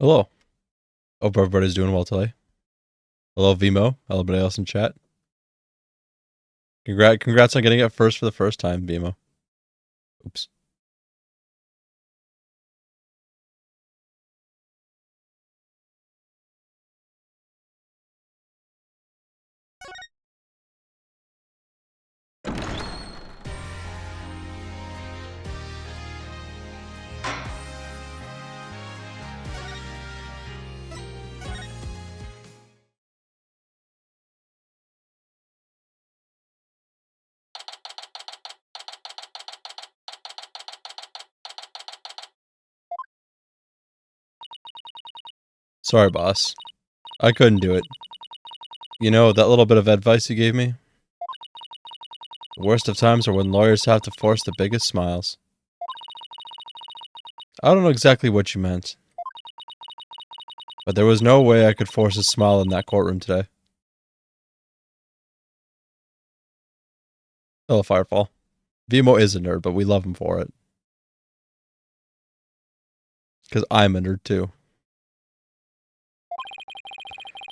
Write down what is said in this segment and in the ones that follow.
Hello. Hope everybody's doing well today. Hello, Vimo. Hello, everybody else in chat. Congrats on getting it first for the first time, Vimo. Oops. Sorry, boss. I couldn't do it. You know, that little bit of advice you gave me? The worst of times are when lawyers have to force the biggest smiles. I don't know exactly what you meant, but there was no way I could force a smile in that courtroom today. Hello, Firefall. Vimo is a nerd, but we love him for it. Because I'm a nerd too.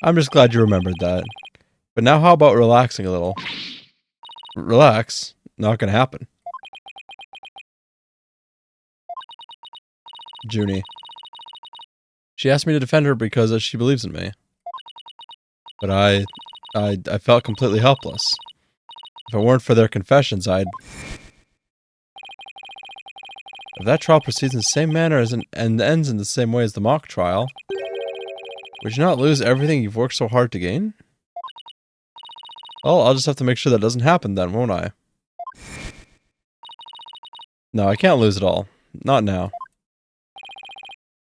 I'm just glad you remembered that. But now how about relaxing a little? Relax? Not gonna happen. Junie. She asked me to defend her because she believes in me. But I felt completely helpless. If it weren't for their confessions, If that trial proceeds in the same manner and ends in the same way as the mock trial, would you not lose everything you've worked so hard to gain? Well, I'll just have to make sure that doesn't happen then, won't I? No, I can't lose it all. Not now.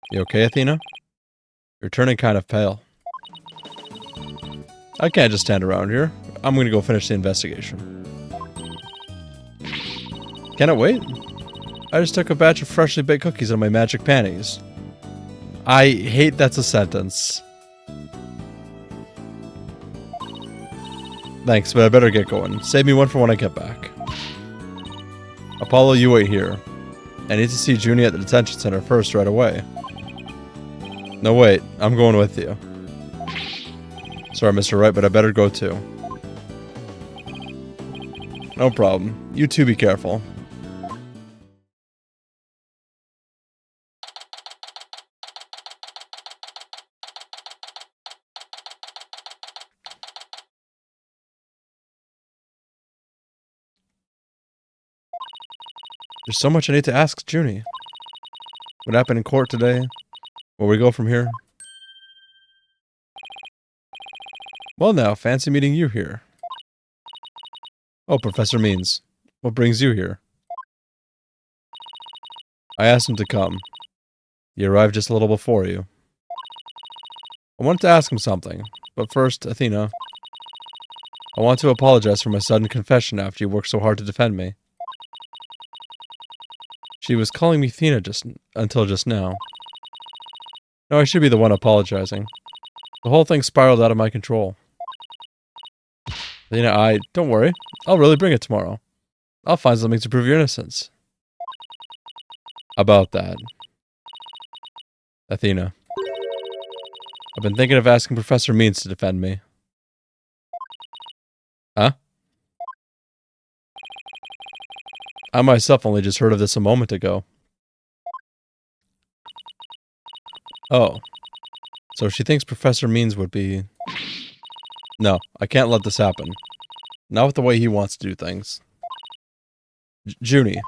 You okay, Athena? You're turning kind of pale. I can't just stand around here. I'm gonna go finish the investigation. Can it wait? I just took a batch of freshly baked cookies on my magic panties. I hate that's a sentence. Thanks, but I better get going. Save me one for when I get back. Apollo, you wait here. I need to see Junie at the detention center first right away. No, wait. I'm going with you. Sorry, Mr. Wright, but I better go too. No problem. You two be careful. There's so much I need to ask Junie. What happened in court today? Where we go from here? Well now, fancy meeting you here. Oh, Professor Means. What brings you here? I asked him to come. He arrived just a little before you. I wanted to ask him something, but first, Athena. I want to apologize for my sudden confession after you worked so hard to defend me. She was calling me Athena until just now. No, I should be the one apologizing. The whole thing spiraled out of my control. Athena, don't worry. I'll really bring it tomorrow. I'll find something to prove your innocence. About that. Athena. I've been thinking of asking Professor Means to defend me. Huh? I myself only just heard of this a moment ago. Oh. So she thinks Professor Means would be... No, I can't let this happen. Not with the way he wants to do things. Junie.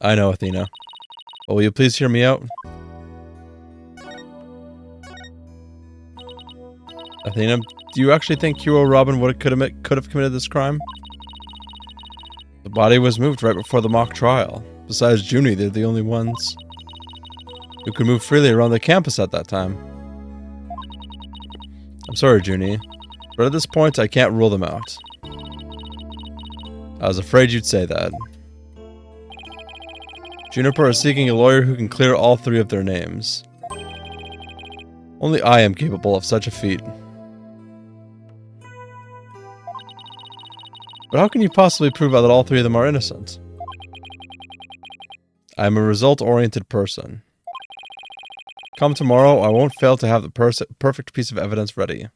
I know, Athena. But will you please hear me out? Athena, do you actually think Hero Robin could have committed this crime? The body was moved right before the mock trial. Besides Junie, they're the only ones who could move freely around the campus at that time. I'm sorry, Junie, but at this point I can't rule them out. I was afraid you'd say that. Juniper is seeking a lawyer who can clear all three of their names. Only I am capable of such a feat. But how can you possibly prove that all three of them are innocent? I am a result-oriented person. Come tomorrow, I won't fail to have the perfect piece of evidence ready.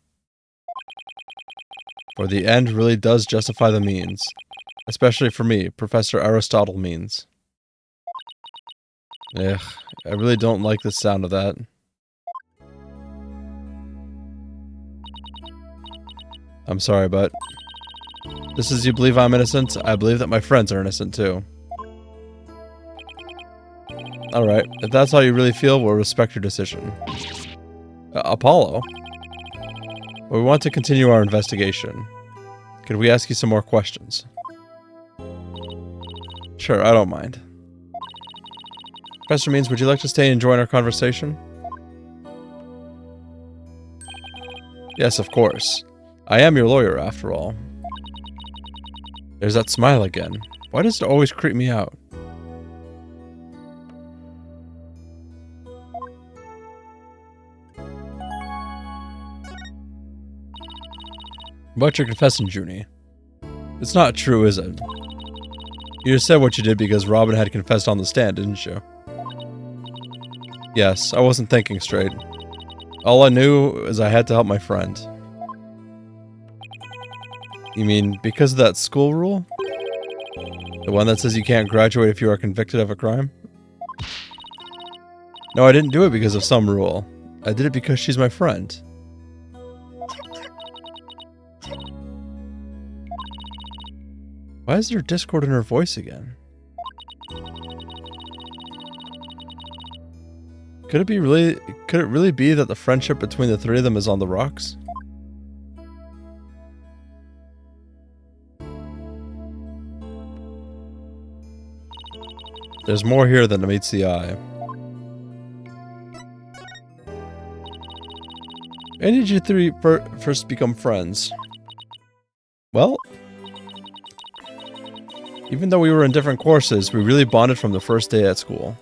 For the end really does justify the means. Especially for me, Professor Aristotle means. Ugh, I really don't like the sound of that. I'm sorry, but just as you believe I'm innocent, I believe that my friends are innocent too. Alright, if that's how you really feel, we'll respect your decision. Apollo? Well, we want to continue our investigation. Could we ask you some more questions? Sure, I don't mind. Professor Means, would you like to stay and join our conversation? Yes, of course. I am your lawyer, after all. There's that smile again. Why does it always creep me out? But you're confessing, Junie. It's not true, is it? You just said what you did because Robin had confessed on the stand, didn't you? Yes, I wasn't thinking straight. All I knew is I had to help my friend. You mean because of that school rule? The one that says you can't graduate if you are convicted of a crime? No, I didn't do it because of some rule. I did it because she's my friend. Why is there discord in her voice again? Could it really be that the friendship between the three of them is on the rocks? There's more here than meets the eye. When did you three first become friends? Well, even though we were in different courses, we really bonded from the first day at school.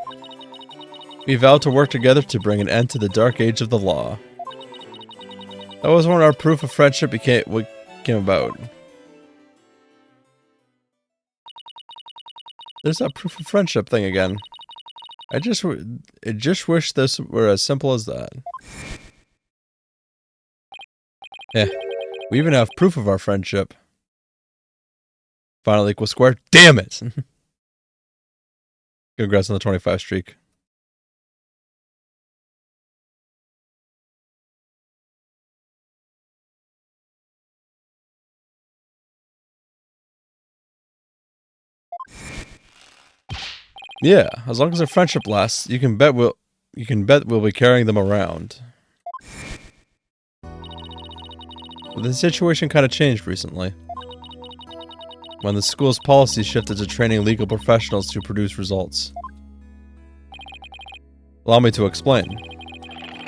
We vowed to work together to bring an end to the dark age of the law. That was when our proof of friendship came about. There's that proof of friendship thing again. I just wish this were as simple as that. Yeah, we even have proof of our friendship. Final equals square. Damn it! Congrats on the 25 streak. Yeah, as long as our friendship lasts, you can bet we'll be carrying them around. But the situation kind of changed recently. When the school's policy shifted to training legal professionals to produce results. Allow me to explain.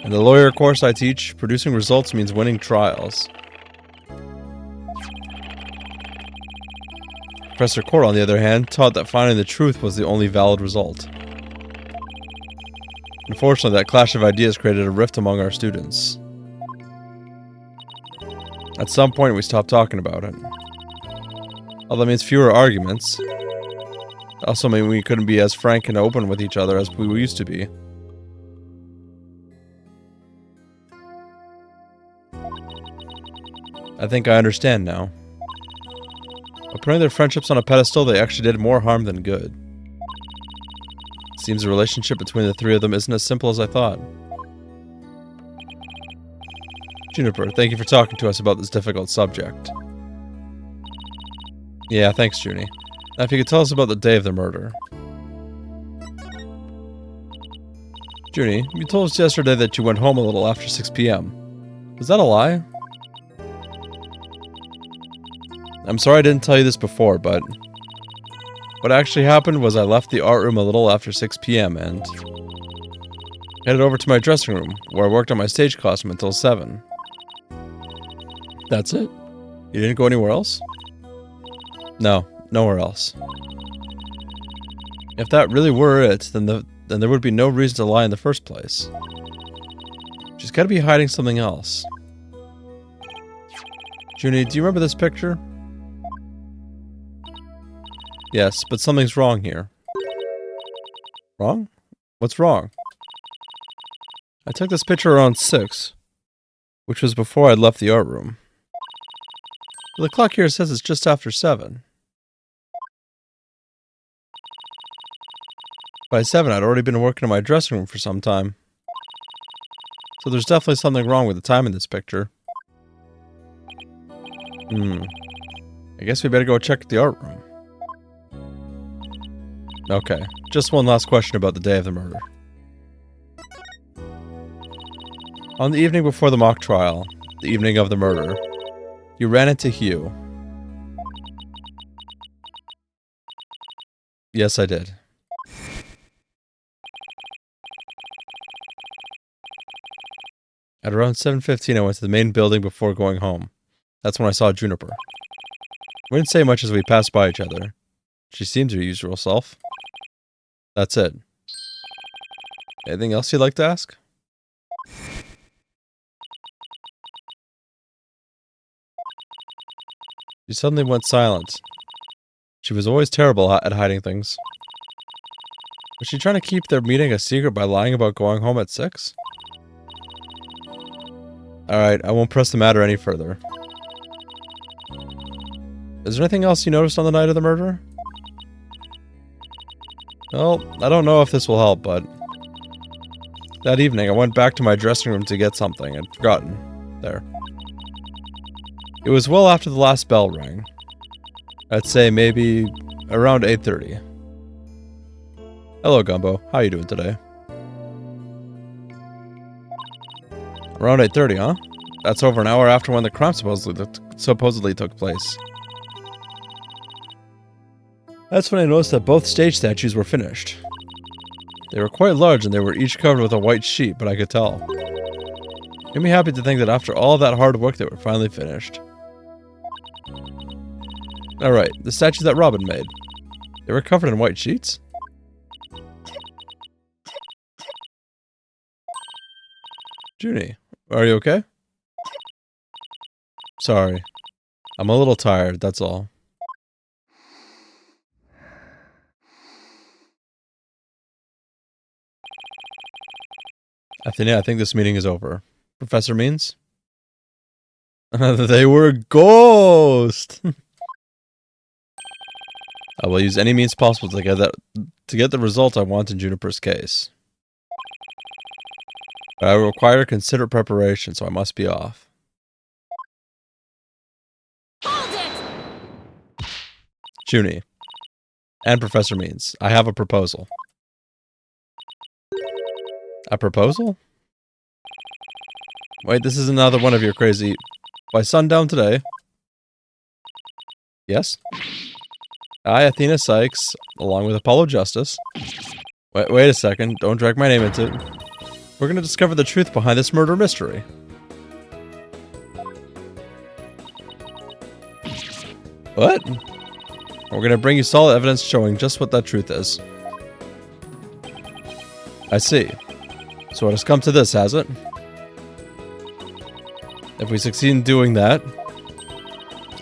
In the lawyer course I teach, producing results means winning trials. Professor Court, on the other hand, taught that finding the truth was the only valid result. Unfortunately, that clash of ideas created a rift among our students. At some point, we stopped talking about it. Well, that means fewer arguments. It also means we couldn't be as frank and open with each other as we used to be. I think I understand now. By putting their friendships on a pedestal, they actually did more harm than good. It seems the relationship between the three of them isn't as simple as I thought. Juniper, thank you for talking to us about this difficult subject. Yeah, thanks, Junie. Now if you could tell us about the day of the murder. Junie, you told us yesterday that you went home a little after 6 p.m. Is that a lie? I'm sorry I didn't tell you this before, but what actually happened was I left the art room a little after 6 p.m. and headed over to my dressing room, where I worked on my stage costume until 7. That's it? You didn't go anywhere else? No, nowhere else. If that really were it, then there would be no reason to lie in the first place. She's gotta be hiding something else. Junie, do you remember this picture? Yes, but something's wrong here. Wrong? What's wrong? I took this picture around 6, which was before I left the art room. The clock here says it's just after 7. By 7, I'd already been working in my dressing room for some time. So there's definitely something wrong with the time in this picture. I guess we better go check the art room. Okay, just one last question about the day of the murder. On the evening before the mock trial, the evening of the murder, you ran into Hugh. Yes, I did. At around 7:15, I went to the main building before going home. That's when I saw Juniper. We didn't say much as we passed by each other. She seemed her usual self. That's it. Anything else you'd like to ask? She suddenly went silent. She was always terrible at hiding things. Was she trying to keep their meeting a secret by lying about going home at 6? Alright, I won't press the matter any further. Is there anything else you noticed on the night of the murder? Well, I don't know if this will help, but... that evening, I went back to my dressing room to get something I'd forgotten. There. It was well after the last bell rang. I'd say maybe around 8:30. Hello, Gumbo. How you doing today? Around 8:30, huh? That's over an hour after when the crime supposedly took place. That's when I noticed that both stage statues were finished. They were quite large and they were each covered with a white sheet, but I could tell. Made me happy to think that after all that hard work they were finally finished. Alright, the statues that Robin made. They were covered in white sheets? Junie, are you okay? Sorry. I'm a little tired, that's all. Athena, I think this meeting is over. Professor Means? They were a ghost! I will use any means possible to get the result I want in Juniper's case. But I require considerate preparation, so I must be off. Hold it! Junie. And Professor Means, I have a proposal. A proposal? Wait, this is another one of your crazy... By sundown today. Yes? I, Athena Sykes, along with Apollo Justice. Wait a second, don't drag my name into it. We're gonna discover the truth behind this murder mystery. What? We're gonna bring you solid evidence showing just what that truth is. I see. So it has come to this, has it? If we succeed in doing that,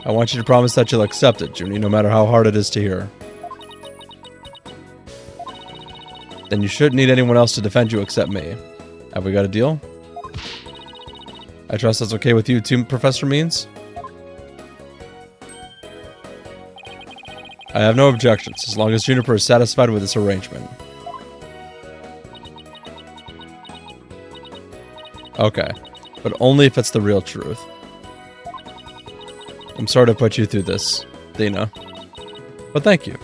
I want you to promise that you'll accept it, Junie, no matter how hard it is to hear. Then you shouldn't need anyone else to defend you except me. Have we got a deal? I trust that's okay with you too, Professor Means? I have no objections, as long as Juniper is satisfied with this arrangement. Okay, but only if it's the real truth. I'm sorry to put you through this, Dina. But thank you.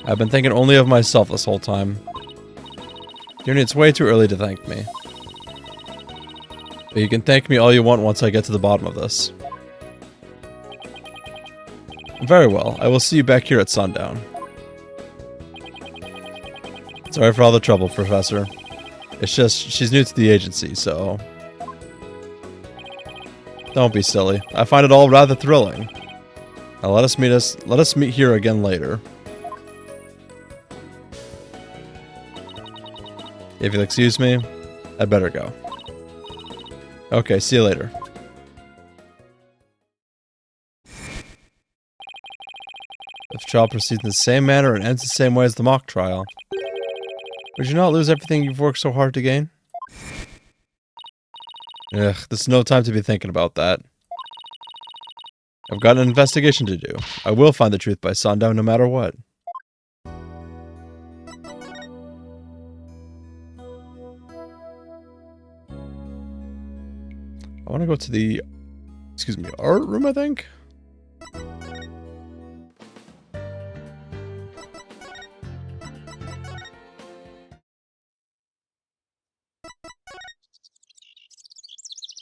I've been thinking only of myself this whole time. Junie, it's way too early to thank me. But you can thank me all you want once I get to the bottom of this. Very well, I will see you back here at sundown. Sorry for all the trouble, Professor. It's just, she's new to the agency, so... Don't be silly. I find it all rather thrilling. Now let us meet here again later. If you'll excuse me, I'd better go. Okay, see you later. If trial proceeds in the same manner and ends the same way as the mock trial, Would you not lose everything you've worked so hard to gain? Ugh, there's no time to be thinking about that. I've got an investigation to do. I will find the truth by sundown no matter what. I want to go to the, art room, I think?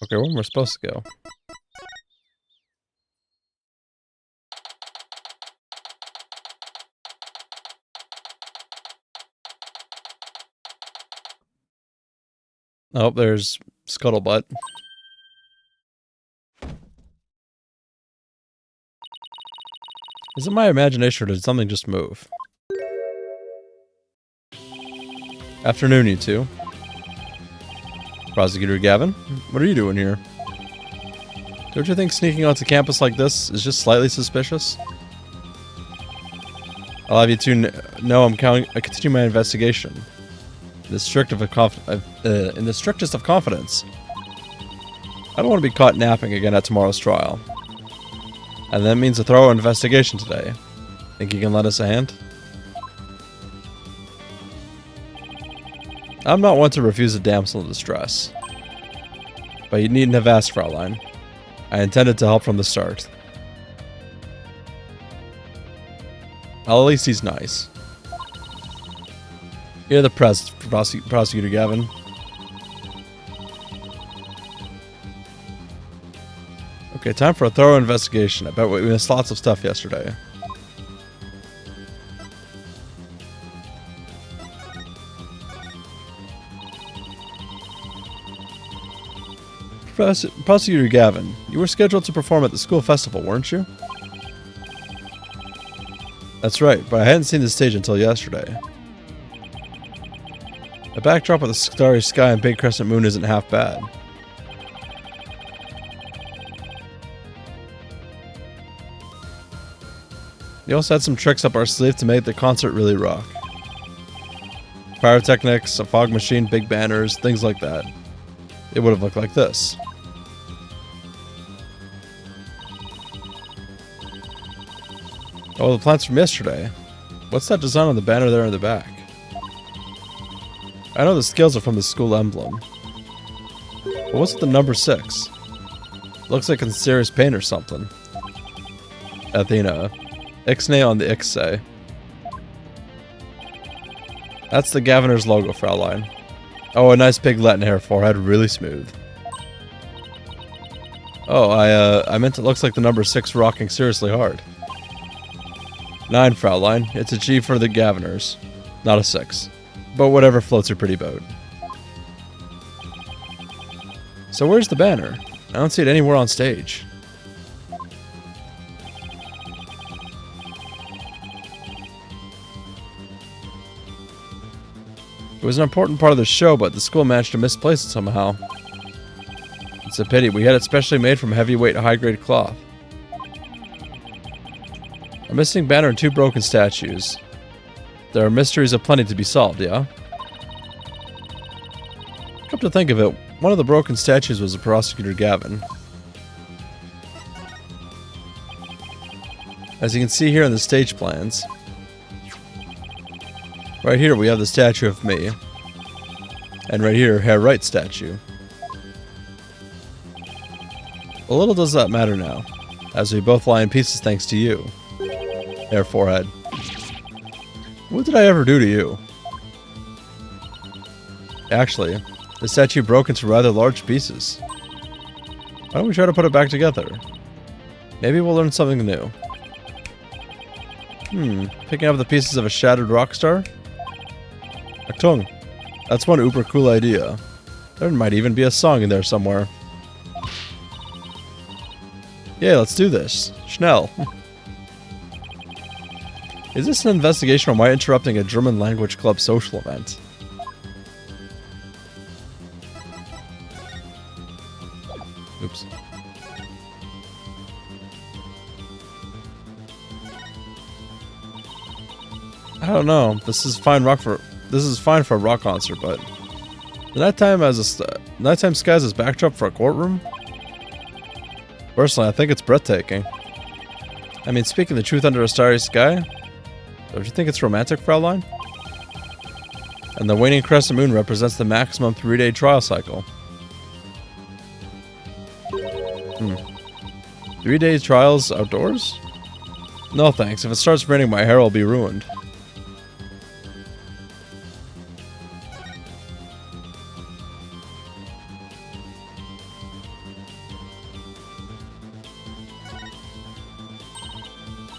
Okay, where am I supposed to go? Oh, there's Scuttlebutt. Is it my imagination or did something just move? Afternoon, you two. Prosecutor Gavin, what are you doing here? Don't you think sneaking onto campus like this is just slightly suspicious? I'll have you two know I'm continuing my investigation. In the strictest of confidence. I don't want to be caught napping again at tomorrow's trial. And that means a thorough investigation today. Think you can lend us a hand? I'm not one to refuse a damsel in distress. But you needn't have asked, Fraulein. I intended to help from the start. Well, at least he's nice. You're the Prosecutor Gavin. Okay, time for a thorough investigation. I bet we missed lots of stuff yesterday. Prosecutor Gavin, you were scheduled to perform at the school festival, weren't you? That's right, but I hadn't seen the stage until yesterday. A backdrop with a starry sky and big crescent moon isn't half bad. We also had some tricks up our sleeve to make the concert really rock. Pyrotechnics, a fog machine, big banners, things like that. It would have looked like this. Oh, the plants from yesterday. What's that design on the banner there in the back? I know the scales are from the school emblem. But what's with the number 6? Looks like it's serious pain or something. Athena. Ixnay on the Ixay. That's the Governor's logo, Fraulein. Oh, a nice big Latin hair forehead, really smooth. Oh, I meant it looks like the number 6 rocking seriously hard. 9, Fraulein. It's a G for the Governors. Not a 6. But whatever floats your pretty boat. So where's the banner? I don't see it anywhere on stage. It was an important part of the show, but the school managed to misplace it somehow. It's a pity. We had it specially made from heavyweight, high-grade cloth. A missing banner and 2 broken statues. There are mysteries aplenty to be solved, yeah? Come to think of it, one of the broken statues was the Prosecutor Gavin. As you can see here in the stage plans, right here we have the statue of me. And right here, Herr Wright's statue. Well, little does that matter now, as we both lie in pieces thanks to you, Herr Forehead. What did I ever do to you? Actually, the statue broke into rather large pieces. Why don't we try to put it back together? Maybe we'll learn something new. Picking up the pieces of a shattered rock star? Achtung. That's one uber cool idea. There might even be a song in there somewhere. Yeah, let's do this. Schnell. Is this an investigation or am I interrupting a German language club social event? Oops. I don't know. This is fine rock for this is fine for a rock concert, but the nighttime skies as backdrop for a courtroom. Personally, I think it's breathtaking. I mean, speaking the truth under a starry sky, don't you think it's romantic, Fraulein? And the waning crescent moon represents the maximum 3-day trial cycle. 3-day trials outdoors? No thanks. If it starts raining, my hair will be ruined.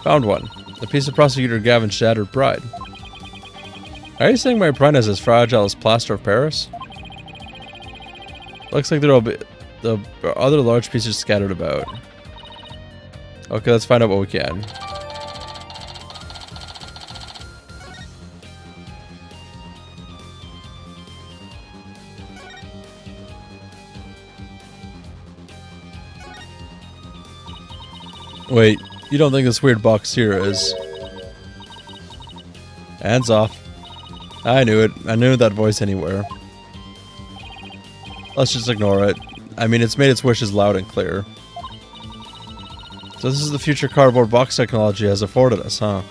Found one. The piece of Prosecutor Gavin's shattered pride. Are you saying my pride is as fragile as plaster of Paris? Looks like there will be the other large pieces scattered about. Okay, let's find out what we can. Wait, you don't think this weird box here is... Hands off. I knew it. I knew that voice anywhere. Let's just ignore it. I mean, it's made its wishes loud and clear. So this is the future cardboard box technology has afforded us, huh?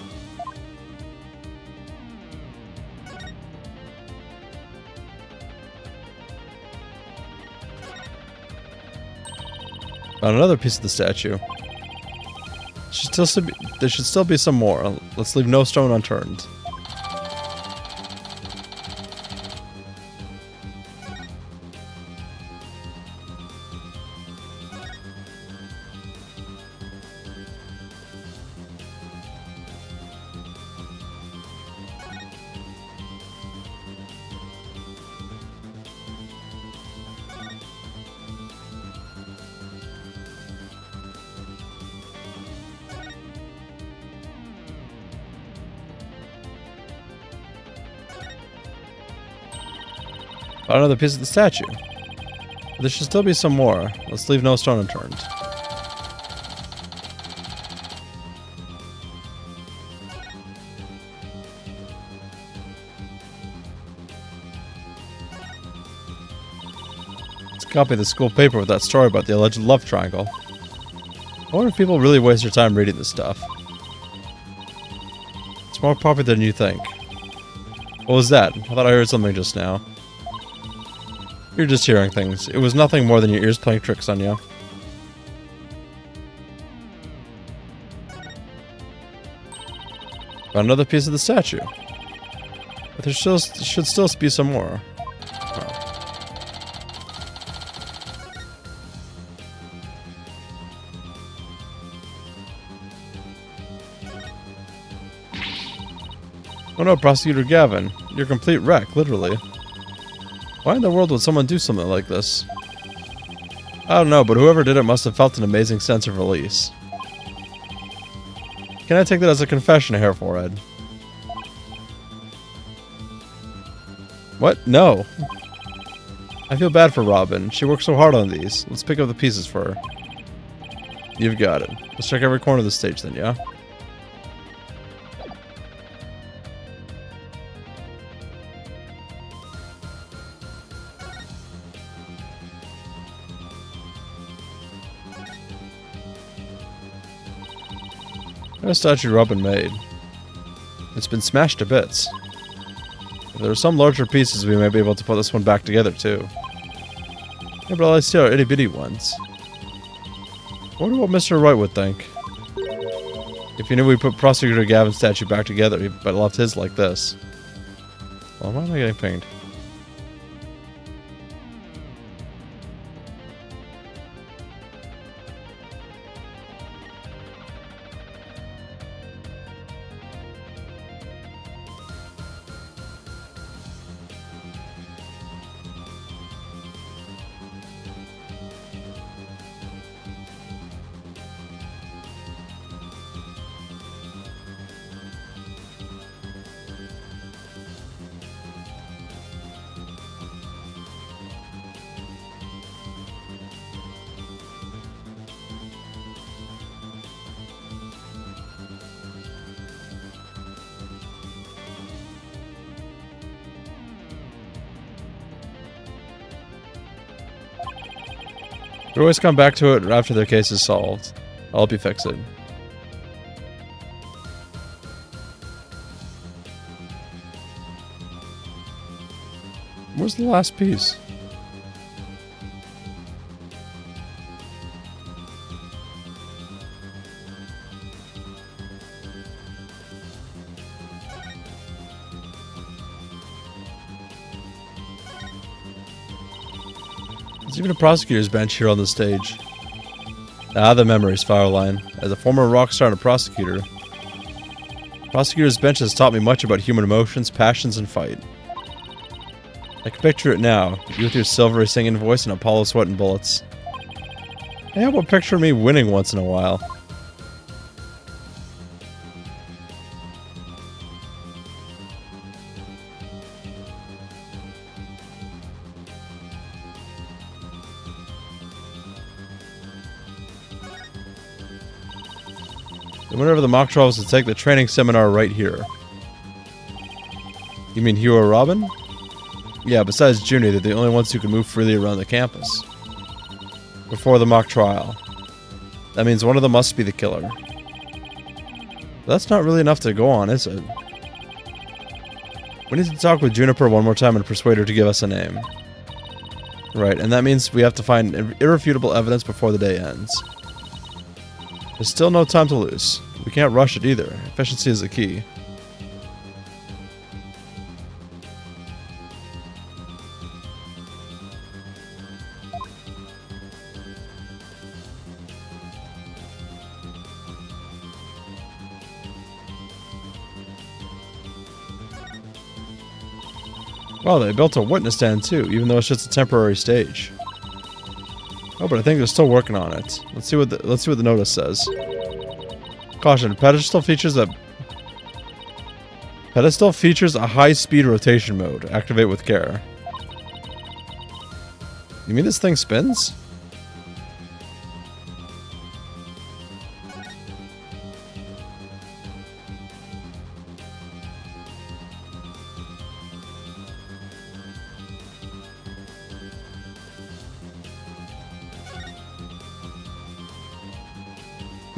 Found another piece of the statue. There should still be some more. Let's leave no stone unturned. Found another piece of the statue. There should still be some more. Let's leave no stone unturned. Let's copy the school paper with that story about the alleged love triangle. I wonder if people really waste their time reading this stuff. It's more popular than you think. What was that? I thought I heard something just now. You're just hearing things. It was nothing more than your ears playing tricks on you. Found another piece of the statue. But there should still be some more. Oh no, Prosecutor Gavin. You're a complete wreck, literally. Why in the world would someone do something like this? I don't know, but whoever did it must have felt an amazing sense of release. Can I take that as a confession, Hair Forehead? What? No. I feel bad for Robin. She worked so hard on these. Let's pick up the pieces for her. You've got it. Let's check every corner of the stage then, yeah? That statue Robin made. It's been smashed to bits. If there are some larger pieces, we may be able to put this one back together too. Yeah, but all I see are itty bitty ones. I wonder what Mr. Wright would think. If he knew we put Prosecutor Gavin's statue back together, he but left his like this. Well, why am I getting pinged? We always come back to it after their case is solved. I'll help you fix it. Where's the last piece? There's even a prosecutor's bench here on the stage. Ah, the memories, Fireline. As a former rock star and a prosecutor, prosecutor's bench has taught me much about human emotions, passions, and fight. I can picture it now, you with your silvery singing voice and Apollo sweating bullets. Hey, how about picture me winning once in a while? The winner of the mock trial was to take the training seminar right here. You mean Hugh or Robin? Yeah, besides Junie, they're the only ones who can move freely around the campus. Before the mock trial. That means one of them must be the killer. That's not really enough to go on, is it? We need to talk with Juniper one more time and persuade her to give us a name. Right, and that means we have to find irrefutable evidence before the day ends. There's still no time to lose. We can't rush it either. Efficiency is the key. Wow, they built a witness stand too, even though it's just a temporary stage. Oh, but I think they're still working on it. Let's see what the notice says. Caution: pedestal features a high-speed rotation mode. Activate with care. You mean this thing spins?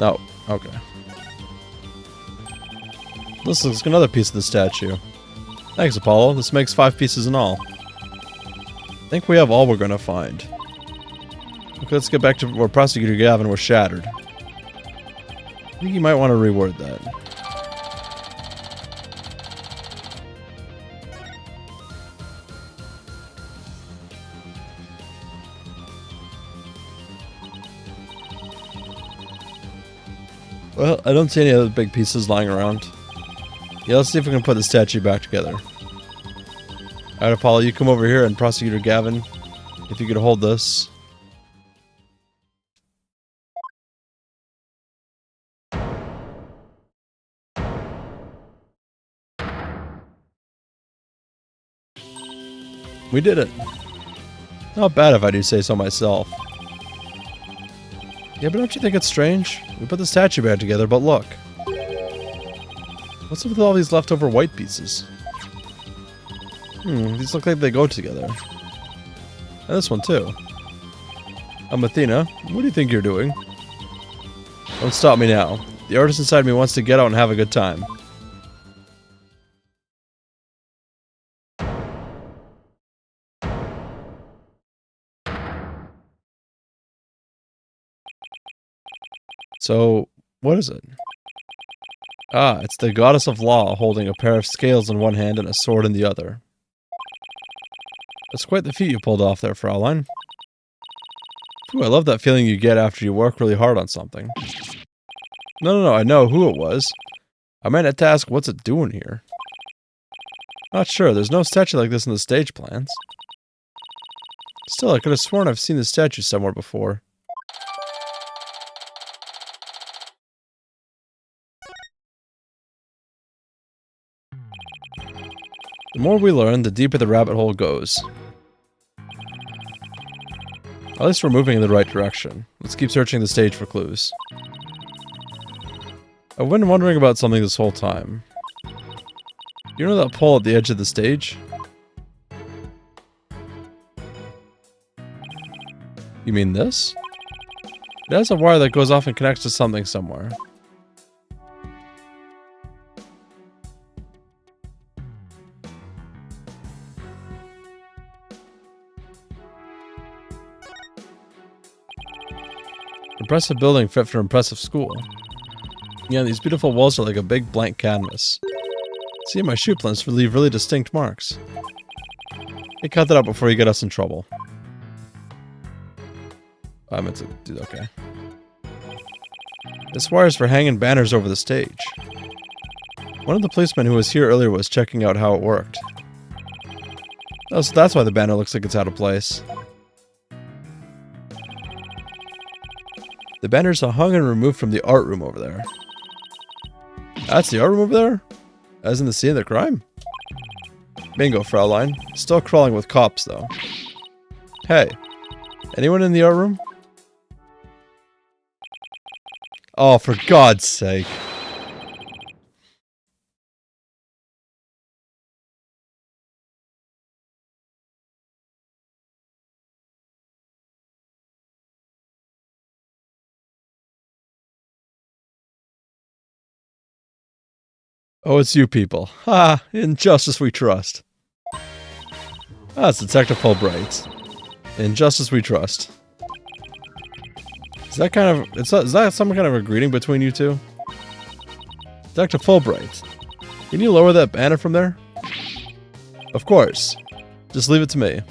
No. Oh, okay. This looks like another piece of the statue. Thanks, Apollo. This makes 5 pieces in all. I think we have all we're gonna find. Okay, let's get back to where Prosecutor Gavin was shattered. I think you might want to reword that. Well, I don't see any other big pieces lying around. Yeah, let's see if we can put the statue back together. Alright, Apollo, you come over here, and Prosecutor Gavin, if you could hold this. We did it. Not bad if I do say so myself. Yeah, but don't you think it's strange? We put the statue back together, but look. What's up with all these leftover white pieces? These look like they go together. And this one too. Athena, what do you think you're doing? Don't stop me now. The artist inside me wants to get out and have a good time. So, what is it? Ah, it's the goddess of law holding a pair of scales in one hand and a sword in the other. That's quite the feat you pulled off there, Fraulein. Ooh, I love that feeling you get after you work really hard on something. No, I know who it was. I meant to ask, what's it doing here? Not sure, there's no statue like this in the stage plans. Still, I could have sworn I've seen this statue somewhere before. The more we learn, the deeper the rabbit hole goes. At least we're moving in the right direction. Let's keep searching the stage for clues. I've been wondering about something this whole time. You know that pole at the edge of the stage? You mean this? It has a wire that goes off and connects to something somewhere. Impressive building fit for impressive school. Yeah, these beautiful walls are like a big blank canvas. See, my shoe prints leave really distinct marks. Hey, cut that out before you get us in trouble. I meant to do okay. This wire's for hanging banners over the stage. One of the policemen who was here earlier was checking out how it worked. Oh, so that's why the banner looks like it's out of place. The banners are hung and removed from the art room over there. That's the art room over there? As in the scene of the crime? Bingo, Fraulein. Still crawling with cops, though. Hey. Anyone in the art room? Oh, for God's sake. Oh, it's you people. Ha! In justice we trust. Ah, it's Detective Fulbright. In justice we trust. Is that kind of... is that some kind of a greeting between you two? Detective Fulbright. Can you lower that banner from there? Of course. Just leave it to me.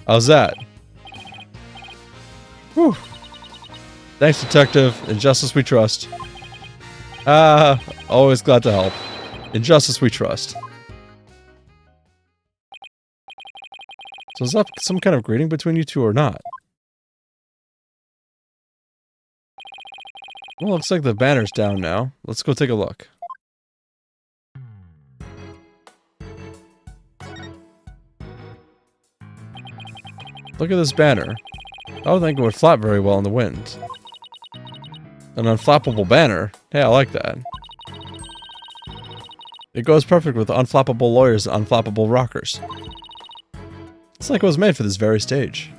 How's that? Whew. Thanks, Detective. In justice we trust. Ah, always glad to help. In justice we trust. So is that some kind of greeting between you two or not? Well, looks like the banner's down now. Let's go take a look. Look at this banner. I don't think it would flap very well in the wind. An unflappable banner? Hey, I like that. It goes perfect with unflappable lawyers and unflappable rockers. It's like it was made for this very stage.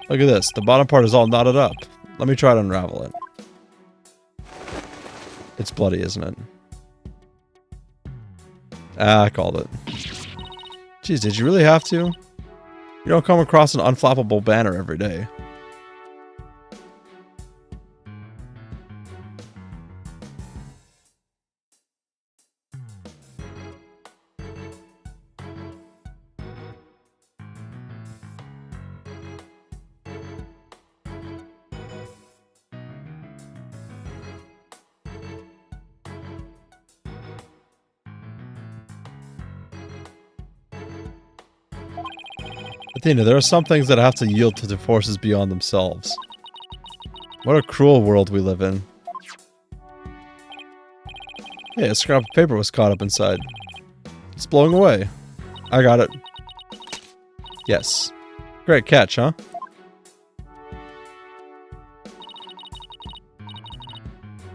Look at this. The bottom part is all knotted up. Let me try to unravel it. It's bloody, isn't it? Ah, I called it. Jeez, did you really have to? You don't come across an unflappable banner every day. Athena, there are some things that have to yield to the forces beyond themselves. What a cruel world we live in. Hey, a scrap of paper was caught up inside. It's blowing away. I got it. Yes. Great catch, huh?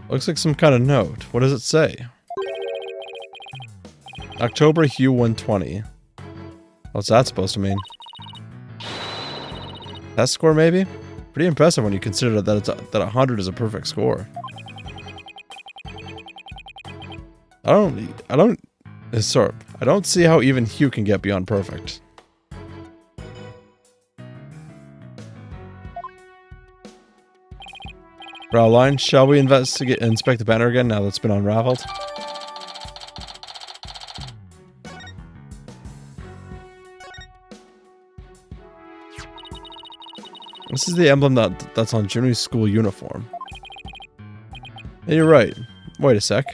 Looks like some kind of note. What does it say? October Hue 120. What's that supposed to mean? Test score, maybe? Pretty impressive when you consider that 100 is a perfect score. I don't see how even Hugh can get beyond perfect. Fraulein, shall we inspect the banner again now that it's been unraveled? This is the emblem that's on Junie's school uniform. Yeah, you're right. Wait a sec.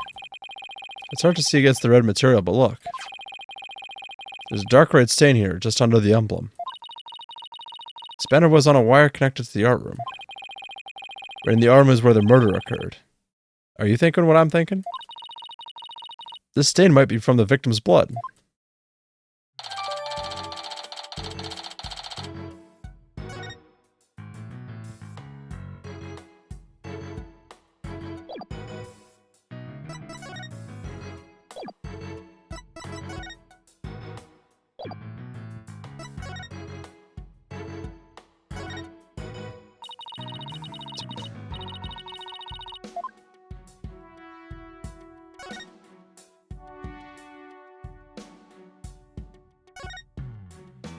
It's hard to see against the red material, but look. There's a dark red stain here, just under the emblem. This banner was on a wire connected to the art room. Right in the art room is where the murder occurred. Are you thinking what I'm thinking? This stain might be from the victim's blood.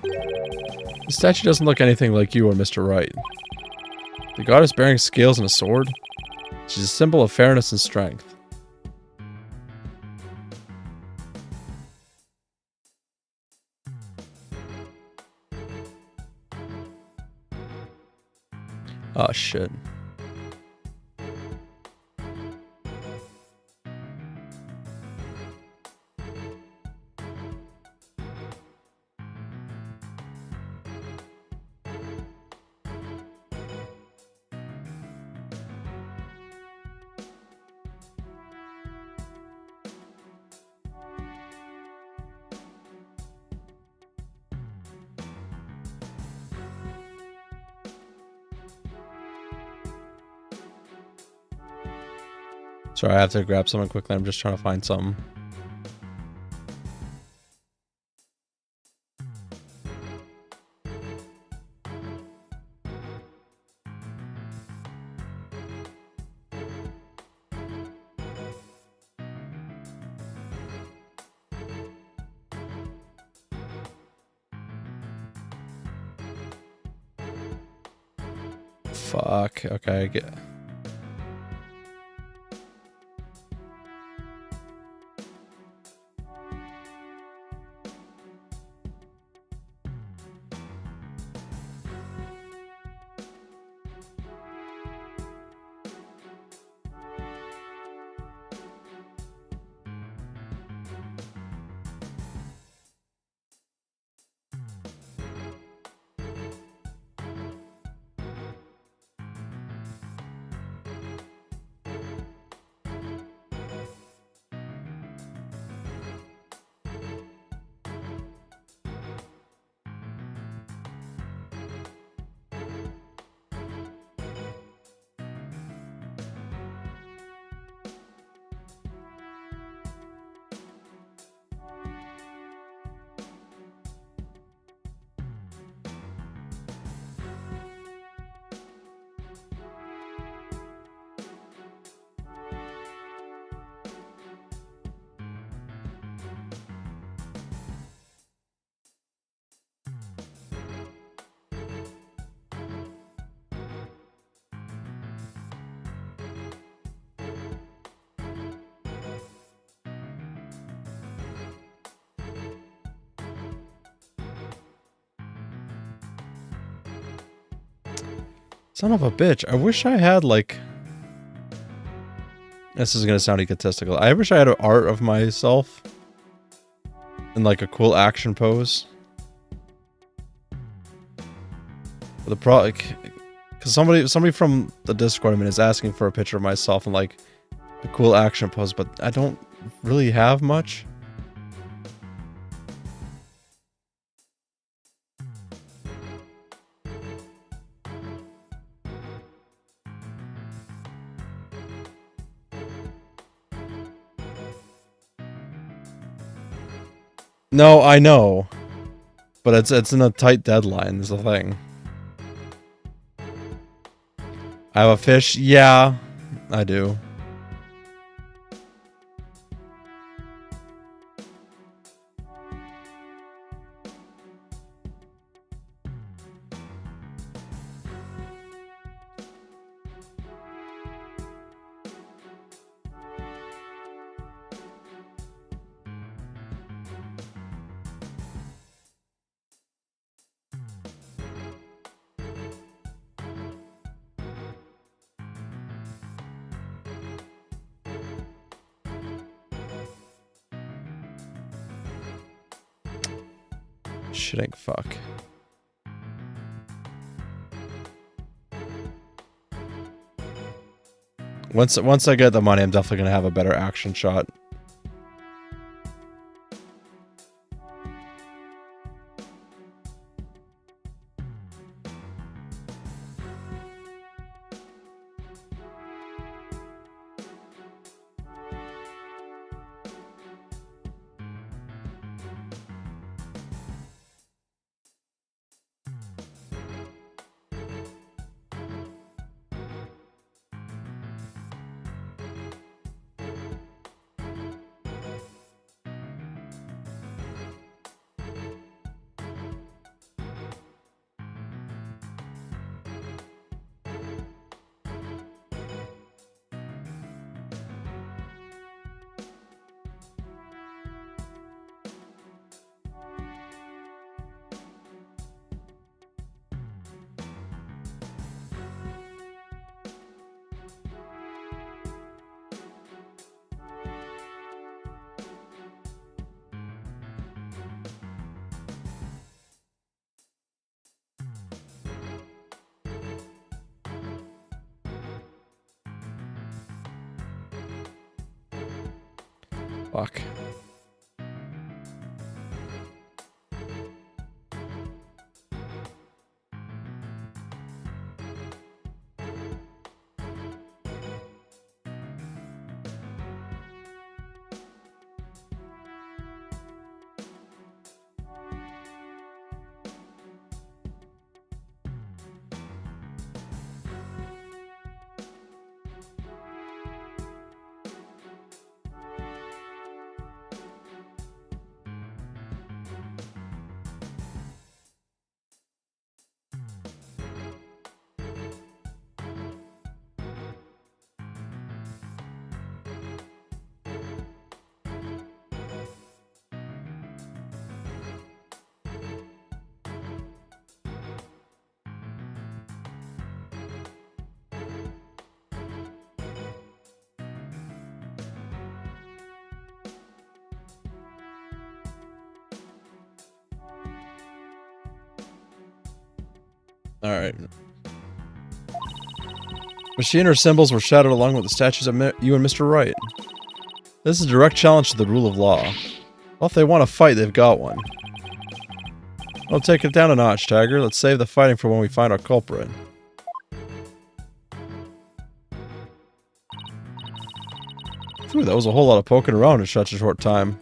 The statue doesn't look anything like you or Mr. Wright. The goddess bearing scales and a sword? She's a symbol of fairness and strength. Oh, shit. Sorry, I have to grab something quickly. I'm just trying to find something. Fuck. Okay, I get. Son of a bitch. I wish I had, like... This is gonna sound egotistical. I wish I had an art of myself. In, like, a cool action pose. But the because somebody from the Discord, I mean, is asking for a picture of myself in, like, a cool action pose, but I don't really have much. No, I know. But it's in a tight deadline, is the thing. I have a fish? Yeah, I do. Shitting fuck. Once I get the money, I'm definitely gonna have a better action shot. Fuck. Alright. Machine or symbols were shattered along with the statues of you and Mr. Wright. This is a direct challenge to the rule of law. Well, if they want to fight, they've got one. Well, take it down a notch, Tiger. Let's save the fighting for when we find our culprit. Phew, that was a whole lot of poking around in such a short time.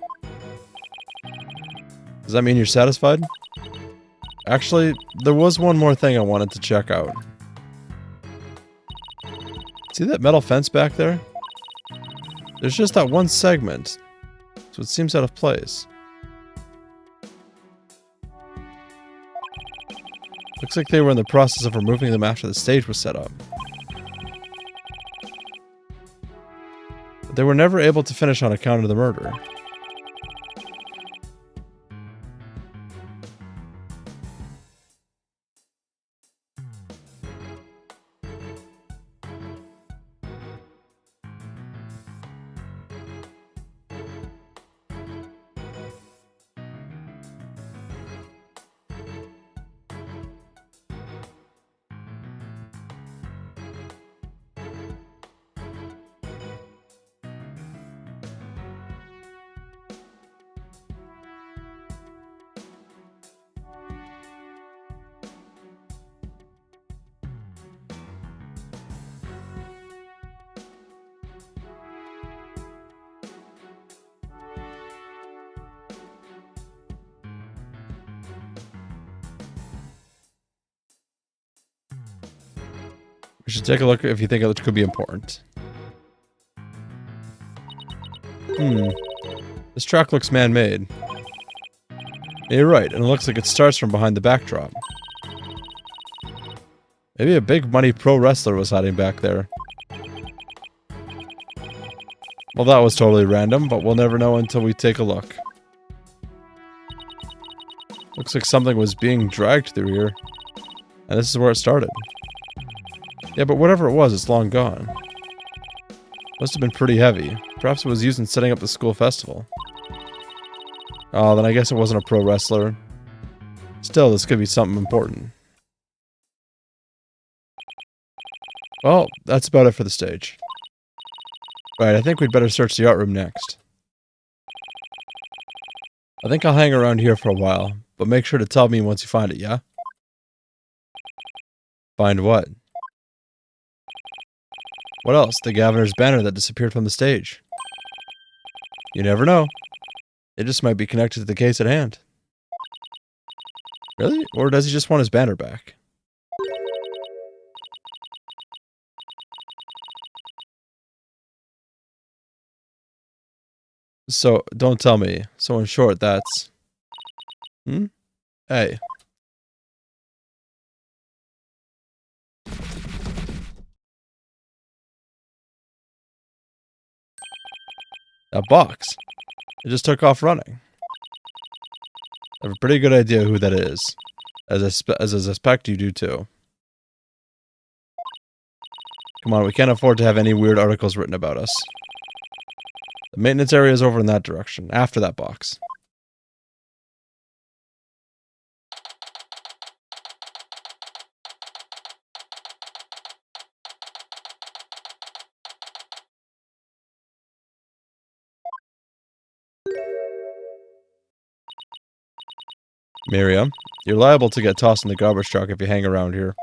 Does that mean you're satisfied? Actually, there was one more thing I wanted to check out. See that metal fence back there? There's just that one segment, so it seems out of place. Looks like they were in the process of removing them after the stage was set up. But they were never able to finish on account of the murder. We should take a look if you think it could be important. This track looks man-made. Yeah, you're right, and it looks like it starts from behind the backdrop. Maybe a big money pro wrestler was hiding back there. Well, that was totally random, but we'll never know until we take a look. Looks like something was being dragged through here. And this is where it started. Yeah, but whatever it was, it's long gone. Must have been pretty heavy. Perhaps it was used in setting up the school festival. Oh, then I guess it wasn't a pro wrestler. Still, this could be something important. Well, that's about it for the stage. Right, I think we'd better search the art room next. I think I'll hang around here for a while, but make sure to tell me once you find it, yeah? Find what? What else? The governor's banner that disappeared from the stage. You never know. It just might be connected to the case at hand. Really? Or does he just want his banner back? So, don't tell me. So in short, that's... Hey. That box. It just took off running. I have a pretty good idea who that is. As I suspect you do too. Come on, we can't afford to have any weird articles written about us. The maintenance area is over in that direction, after that box. Miriam, you're liable to get tossed in the garbage truck if you hang around here.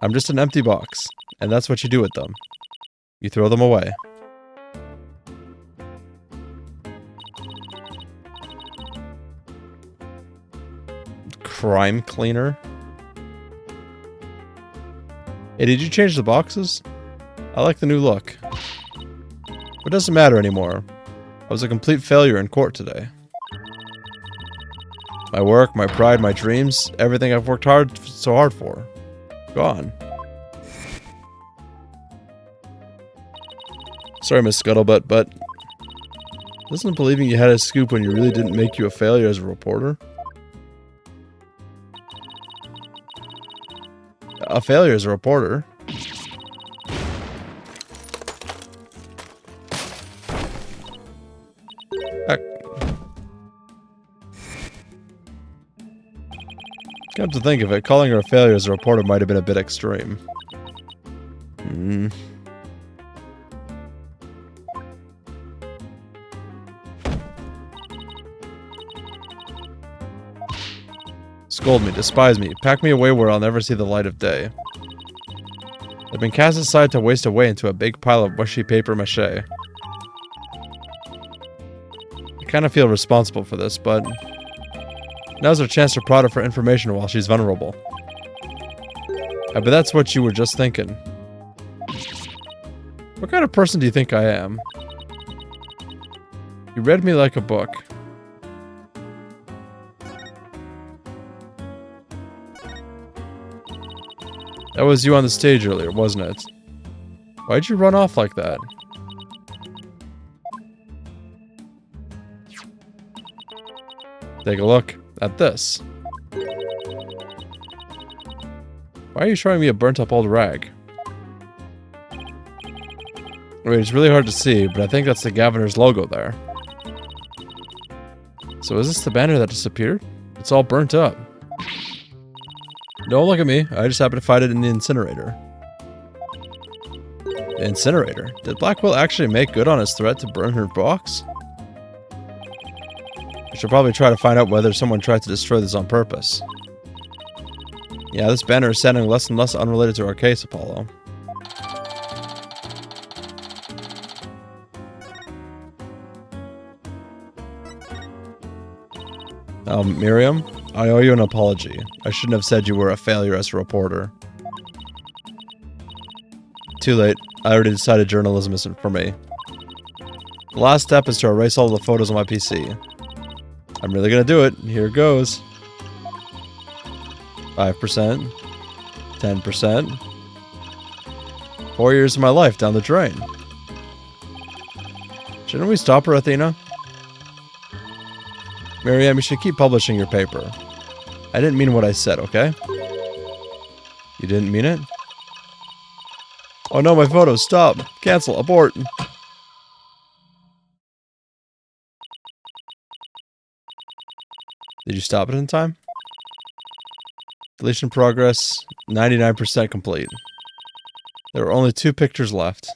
I'm just an empty box, and that's what you do with them. You throw them away. Crime cleaner? Hey, did you change the boxes? I like the new look. It doesn't matter anymore. I was a complete failure in court today. My work, my pride, my dreams, everything I've worked so hard for. Gone. Sorry, Miss Scuttlebutt, but doesn't believing you had a scoop when you really didn't make you a failure as a reporter? A failure as a reporter? Heck. Come to think of it, calling her a failure as a reporter might have been a bit extreme. Scold me, despise me, pack me away where I'll never see the light of day. I've been cast aside to waste away into a big pile of mushy paper mache. I kind of feel responsible for this, but now's our chance to prod her for information while she's vulnerable. I bet that's what you were just thinking. What kind of person do you think I am? You read me like a book. That was you on the stage earlier, wasn't it? Why'd you run off like that? Take a look at this. Why are you showing me a burnt up old rag? I mean, it's really hard to see, but I think that's the Governor's logo there. So is this the banner that disappeared? It's all burnt up. Don't look at me. I just happened to find it in the incinerator. The incinerator? Did Blackwell actually make good on his threat to burn her box? I should probably try to find out whether someone tried to destroy this on purpose. Yeah, this banner is sounding less and less unrelated to our case, Apollo. Miriam? I owe you an apology. I shouldn't have said you were a failure as a reporter. Too late. I already decided journalism isn't for me. The last step is to erase all the photos on my PC. I'm really gonna do it. Here it goes. 5%. 10%. 4 years of my life down the drain. Shouldn't we stop her, Athena? Miriam, you should keep publishing your paper. I didn't mean what I said, okay? You didn't mean it? Oh no, my photos, stop! Cancel, abort! Did you stop it in time? Deletion progress, 99% complete. There are only 2 pictures left.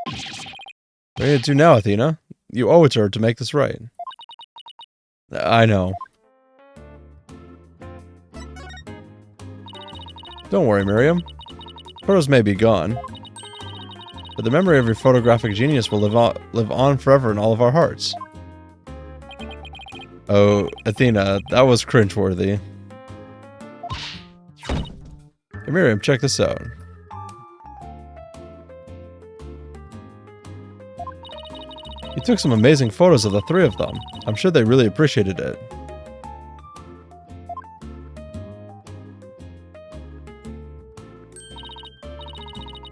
What are you gonna do now, Athena? You owe it to her to make this right. I know. Don't worry, Miriam. Photos may be gone, but the memory of your photographic genius will live on forever in all of our hearts. Oh, Athena, that was cringeworthy. Hey, Miriam, check this out. You took some amazing photos of the 3 of them. I'm sure they really appreciated it.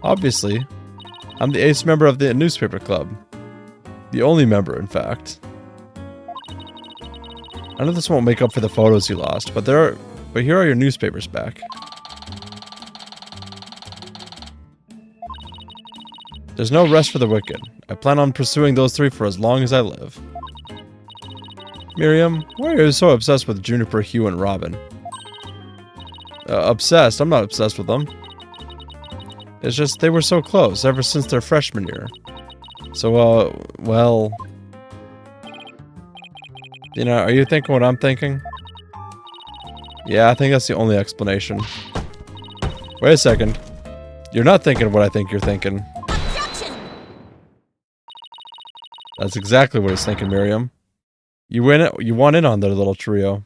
Obviously, I'm the ace member of the newspaper club. The only member, in fact. I know this won't make up for the photos you lost, but here are your newspapers back. There's no rest for the wicked. I plan on pursuing those 3 for as long as I live. Miriam, why are you so obsessed with Juniper, Hugh, and Robin? Obsessed? I'm not obsessed with them. It's just they were so close ever since their freshman year. So, well... You know, are you thinking what I'm thinking? Yeah, I think that's the only explanation. Wait a second. You're not thinking what I think you're thinking. Objection! That's exactly what he's thinking, Miriam. You win it. You want in on their little trio.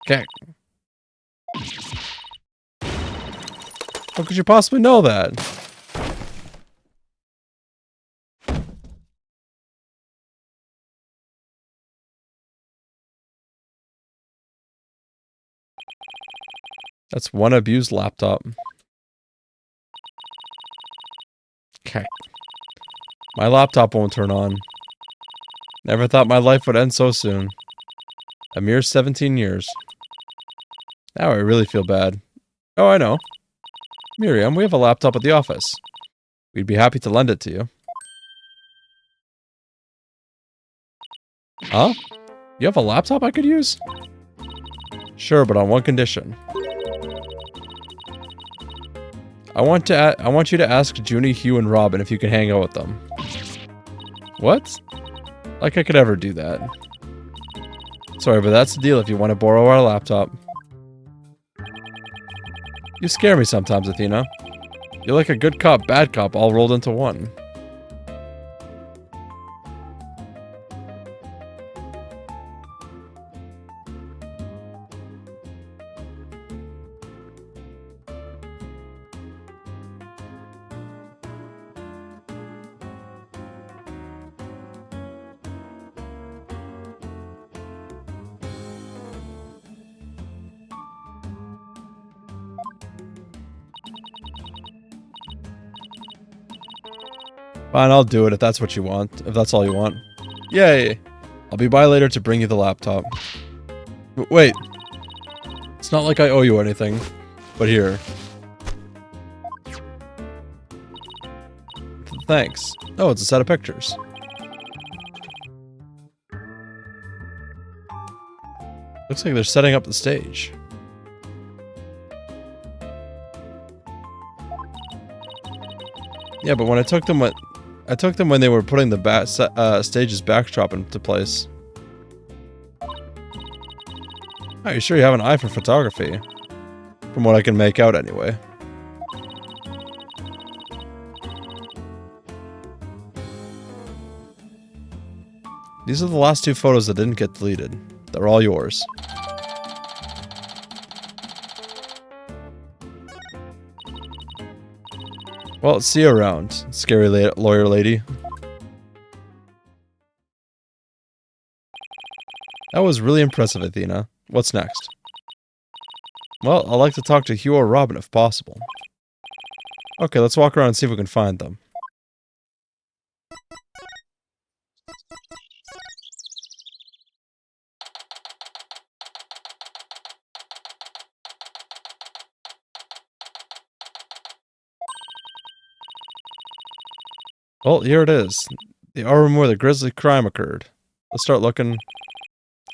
Okay. How could you possibly know that? That's one abused laptop. Okay. My laptop won't turn on. Never thought my life would end so soon. A mere 17 years. Now I really feel bad. Oh, I know. Miriam, we have a laptop at the office. We'd be happy to lend it to you. Huh? You have a laptop I could use? Sure, but on one condition. I want you to ask Junie, Hugh, and Robin if you can hang out with them. What? Like I could ever do that. Sorry, but that's the deal if you want to borrow our laptop. You scare me sometimes, Athena. You're like a good cop, bad cop all rolled into one. Fine, I'll do it if that's what you want. If that's all you want. Yay! I'll be by later to bring you the laptop. Wait. It's not like I owe you anything. But here. Thanks. Oh, it's a set of pictures. Looks like they're setting up the stage. Yeah, but when I took them when they were putting the stage's backdrop into place. Are you sure you have an eye for photography? From what I can make out, anyway. These are the last two photos that didn't get deleted. They're all yours. Well, see you around, scary lawyer lady. That was really impressive, Athena. What's next? Well, I'd like to talk to Hugh or Robin if possible. Okay, let's walk around and see if we can find them. Well, here it is. The room where the grisly crime occurred. Let's start looking.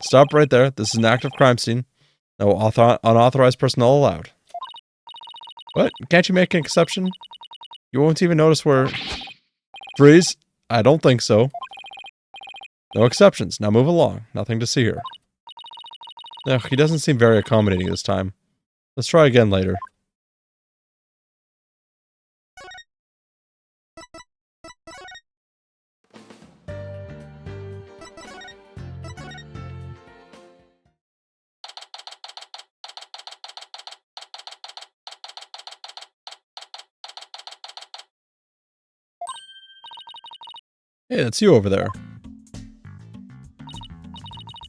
Stop right there. This is an active crime scene. No unauthorized personnel allowed. What? Can't you make an exception? You won't even notice where... Freeze! I don't think so. No exceptions. Now move along. Nothing to see here. Ugh, he doesn't seem very accommodating this time. Let's try again later. Hey, it's you over there.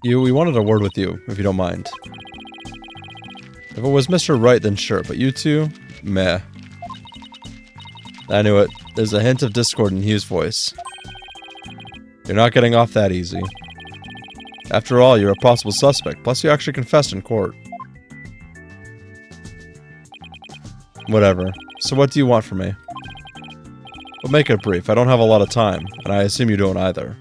We wanted a word with you, if you don't mind. If it was Mr. Wright, then sure, but you two? Meh. I knew it. There's a hint of discord in Hugh's voice. You're not getting off that easy. After all, you're a possible suspect, plus you actually confessed in court. Whatever. So what do you want from me? We'll make it brief. I don't have a lot of time, and I assume you don't either.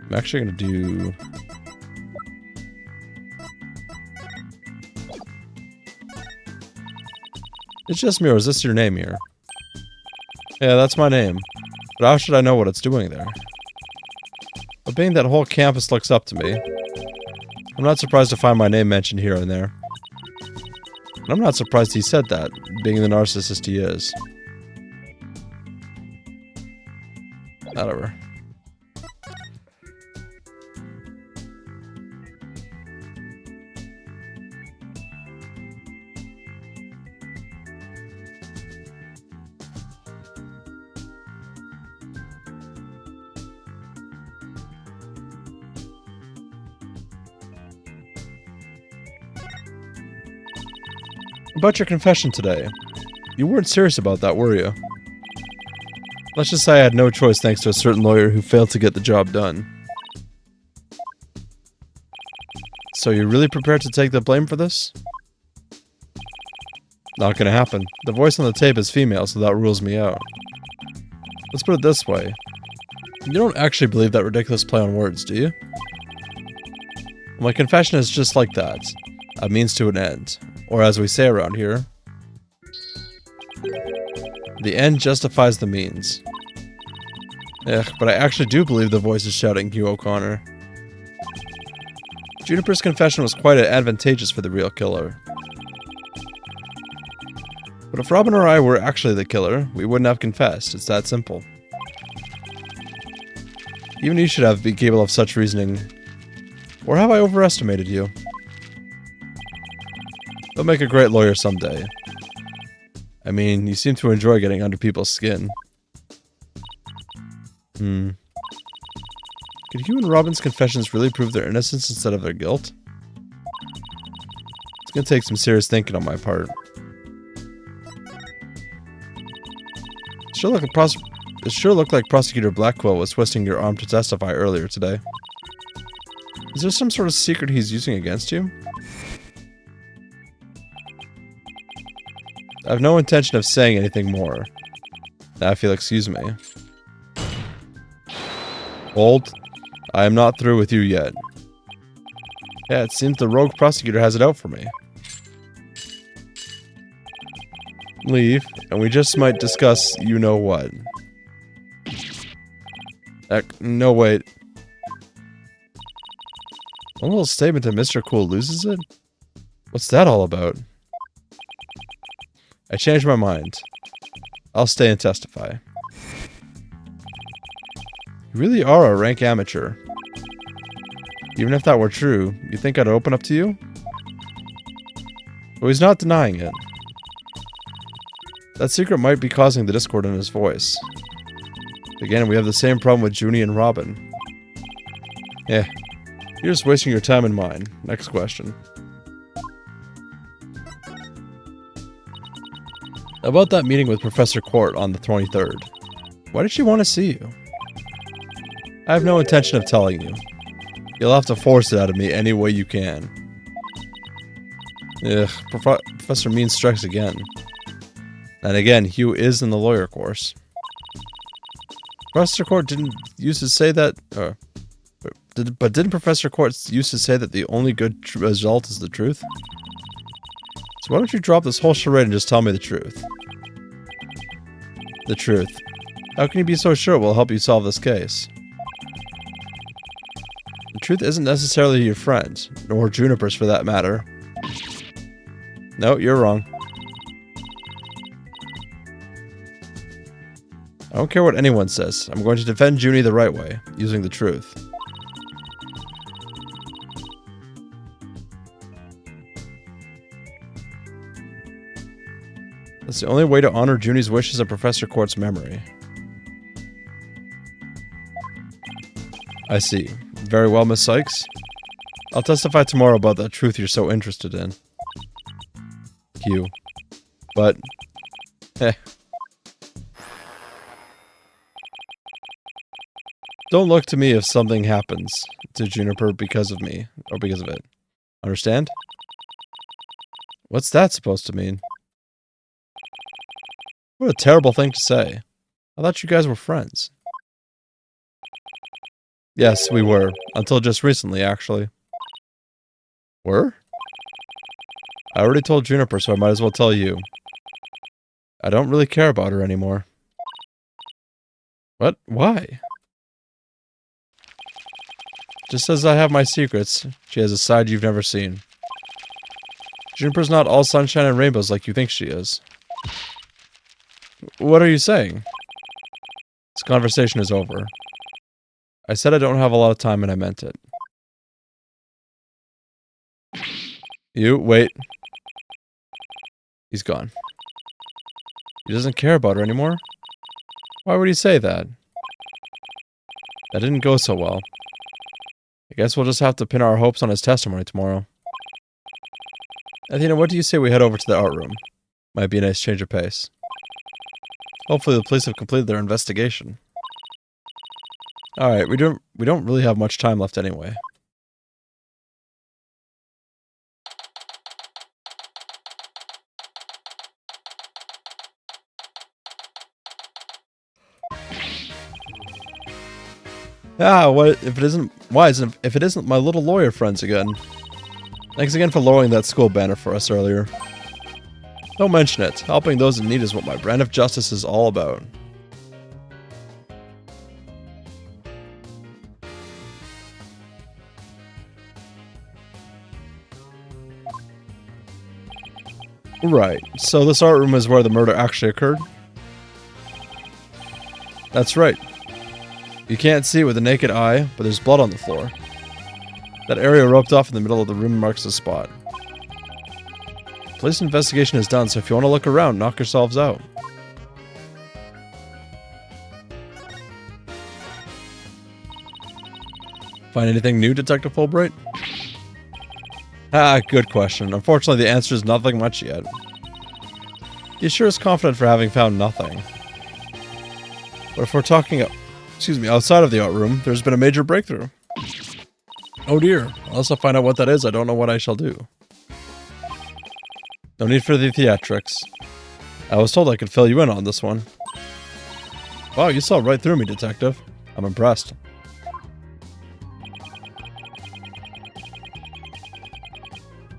I'm actually gonna do... It's just me, or is this your name here? Yeah, that's my name. But how should I know what it's doing there? But being that whole campus looks up to me, I'm not surprised to find my name mentioned here and there. And I'm not surprised he said that, being the narcissist he is. Whatever. About your confession today. You weren't serious about that, were you? Let's just say I had no choice thanks to a certain lawyer who failed to get the job done. So you're really prepared to take the blame for this? Not gonna happen. The voice on the tape is female, so that rules me out. Let's put it this way. You don't actually believe that ridiculous play on words, do you? My confession is just like that. A means to an end. Or as we say around here, the end justifies the means. Ugh, but I actually do believe the voice is shouting Hugh O'Connor. Juniper's confession was quite advantageous for the real killer. But if Robin or I were actually the killer, we wouldn't have confessed. It's that simple. Even you should be capable of such reasoning. Or have I overestimated you? You'll make a great lawyer someday. I mean, you seem to enjoy getting under people's skin. Could Hugh and Robin's confessions really prove their innocence instead of their guilt? It's gonna take some serious thinking on my part. It sure looked like Prosecutor Blackwell was twisting your arm to testify earlier today. Is there some sort of secret he's using against you? I have no intention of saying anything more. Now if you'll excuse me. Hold. I am not through with you yet. Yeah, it seems the rogue prosecutor has it out for me. Leave, and we just might discuss you-know-what. No, wait. One little statement that Mr. Cool loses it? What's that all about? I changed my mind. I'll stay and testify. You really are a rank amateur. Even if that were true, you think I'd open up to you? Well, he's not denying it. That secret might be causing the discord in his voice. Again, we have the same problem with Junie and Robin. Yeah, you're just wasting your time and mine. Next question. About that meeting with Professor Court on the 23rd. Why did she want to see you? I have no intention of telling you. You'll have to force it out of me any way you can. Ugh, Professor Mean strikes again. And again, Hugh is in the lawyer course. Professor Court didn't used to say that... but didn't Professor Court used to say that the only good result is the truth? So why don't you drop this whole charade and just tell me the truth? The truth. How can you be so sure it will help you solve this case? The truth isn't necessarily your friend, nor Juniper's for that matter. No, you're wrong. I don't care what anyone says. I'm going to defend Junie the right way, using the truth. That's the only way to honor Junie's wishes of Professor Court's memory. I see. Very well, Miss Sykes. I'll testify tomorrow about that truth you're so interested in. Hugh. But... Don't look to me if something happens to Juniper because of me, or because of it. Understand? What's that supposed to mean? What a terrible thing to say. I thought you guys were friends. Yes, we were. Until just recently, actually. Were? I already told Juniper, so I might as well tell you. I don't really care about her anymore. What? Why? Just as I have my secrets, she has a side you've never seen. Juniper's not all sunshine and rainbows like you think she is. What are you saying? This conversation is over. I said I don't have a lot of time and I meant it. Wait. He's gone. He doesn't care about her anymore? Why would he say that? That didn't go so well. I guess we'll just have to pin our hopes on his testimony tomorrow. Athena, what do you say we head over to the art room? Might be a nice change of pace. Hopefully the police have completed their investigation. Alright, we don't really have much time left anyway. What if it isn't if it isn't my little lawyer friends again? Thanks again for lowering that school banner for us earlier. Don't mention it. Helping those in need is what my brand of justice is all about. Right, so this art room is where the murder actually occurred? That's right. You can't see it with the naked eye, but there's blood on the floor. That area roped off in the middle of the room marks the spot. Police investigation is done, so if you want to look around, knock yourselves out. Find anything new, Detective Fulbright? Good question. Unfortunately, the answer is nothing much yet. He sure is confident for having found nothing. But if we're talking outside of the art room, there's been a major breakthrough. Oh dear. Unless I find out what that is, I don't know what I shall do. No need for the theatrics. I was told I could fill you in on this one. Wow, you saw right through me, Detective. I'm impressed.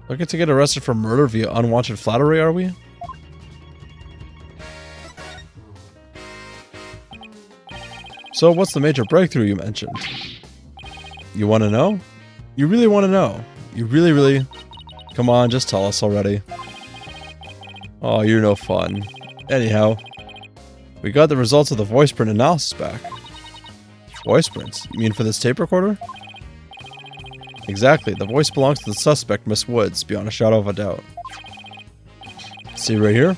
Looking to get arrested for murder via unwanted flattery, are we? So what's the major breakthrough you mentioned? You want to know? You really want to know? You really... Come on, just tell us already. Oh, you're no fun. Anyhow, we got the results of the voice print analysis back. Voice prints? You mean for this tape recorder? Exactly, the voice belongs to the suspect, Miss Woods, beyond a shadow of a doubt. See right here?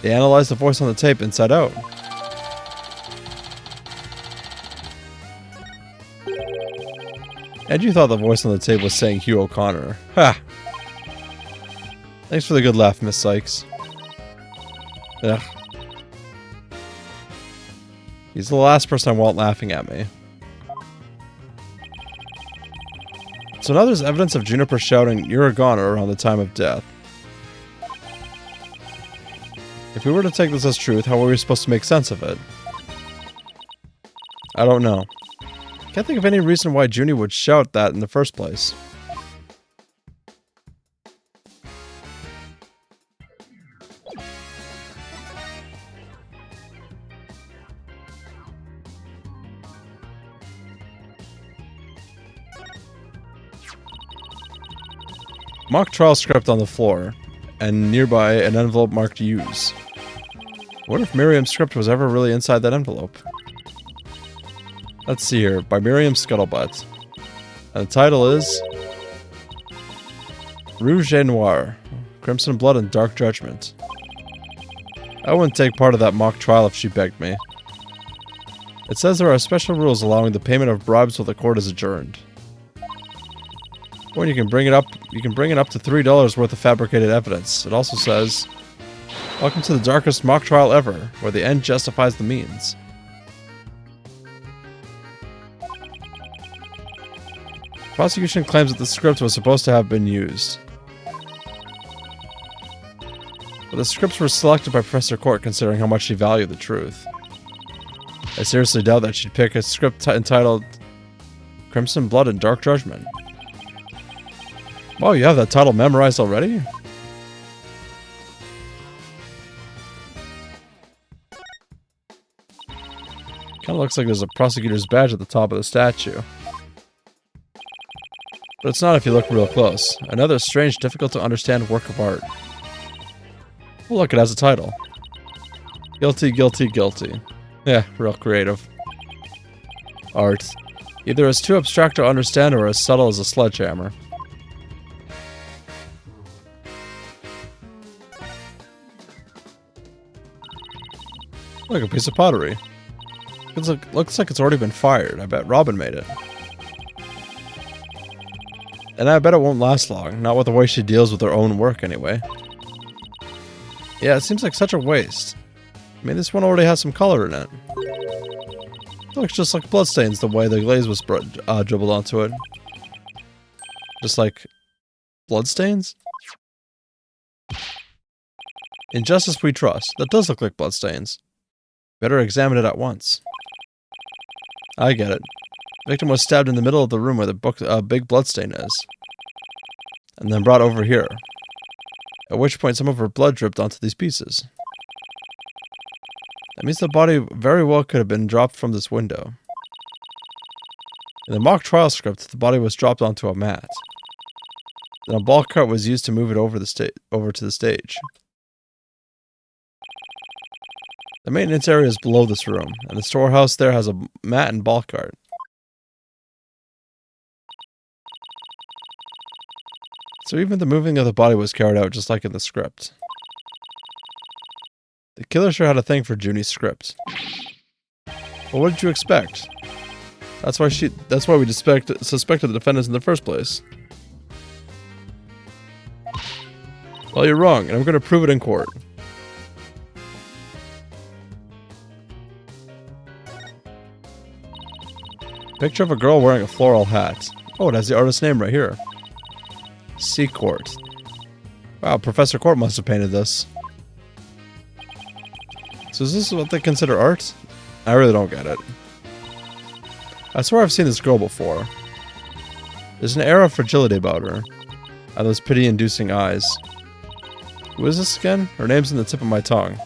They analyzed the voice on the tape inside out. And you thought the voice on the tape was saying Hugh O'Connor. Ha! Thanks for the good laugh, Miss Sykes. Ugh. He's the last person I want laughing at me. So now there's evidence of Juniper shouting, "You're a goner," around the time of death. If we were to take this as truth, how were we supposed to make sense of it? I don't know. Can't think of any reason why Junie would shout that in the first place. Mock trial script on the floor, and nearby an envelope marked "Use." What if Miriam's script was ever really inside that envelope? Let's see here, by Miriam Scuttlebutt. And the title is Rouge et Noir, Crimson Blood and Dark Judgment. I wouldn't take part of that mock trial if she begged me. It says there are special rules allowing the payment of bribes while the court is adjourned. When you can bring it up to $3 worth of fabricated evidence. It also says, "Welcome to the darkest mock trial ever, where the end justifies the means." Prosecution claims that the script was supposed to have been used. But the scripts were selected by Professor Court considering how much she valued the truth. I seriously doubt that she'd pick a script entitled Crimson Blood and Dark Judgment. Oh, you have that title memorized already? Kind of looks like there's a prosecutor's badge at the top of the statue. But it's not if you look real close. Another strange, difficult to understand work of art. Oh look, it has a title. Guilty, guilty, guilty. Yeah, real creative. Art. Either as too abstract to understand or as subtle as a sledgehammer. Like a piece of pottery. Looks like it's already been fired. I bet Robin made it. And I bet it won't last long. Not with the way she deals with her own work, anyway. Yeah, it seems like such a waste. I mean, this one already has some color in it. It looks just like bloodstains the way the glaze was dribbled onto it. Just like bloodstains? In justice we trust. That does look like bloodstains. Better examine it at once. I get it. The victim was stabbed in the middle of the room where the big bloodstain is. And then brought over here. At which point some of her blood dripped onto these pieces. That means the body very well could have been dropped from this window. In the mock trial script, the body was dropped onto a mat. Then a ball cart was used to move it over to the stage. The maintenance area is below this room, and the storehouse there has a mat and ball cart. So even the moving of the body was carried out just like in the script. The killer sure had a thing for Junie's script. Well, what did you expect? That's why we suspected the defendants in the first place. Well, you're wrong, and I'm going to prove it in court. Picture of a girl wearing a floral hat. Oh, it has the artist's name right here. Seacourt. Wow, Professor Court must have painted this. So is this what they consider art? I really don't get it. I swear I've seen this girl before. There's an air of fragility about her. And those pity-inducing eyes. Who is this again? Her name's in the tip of my tongue.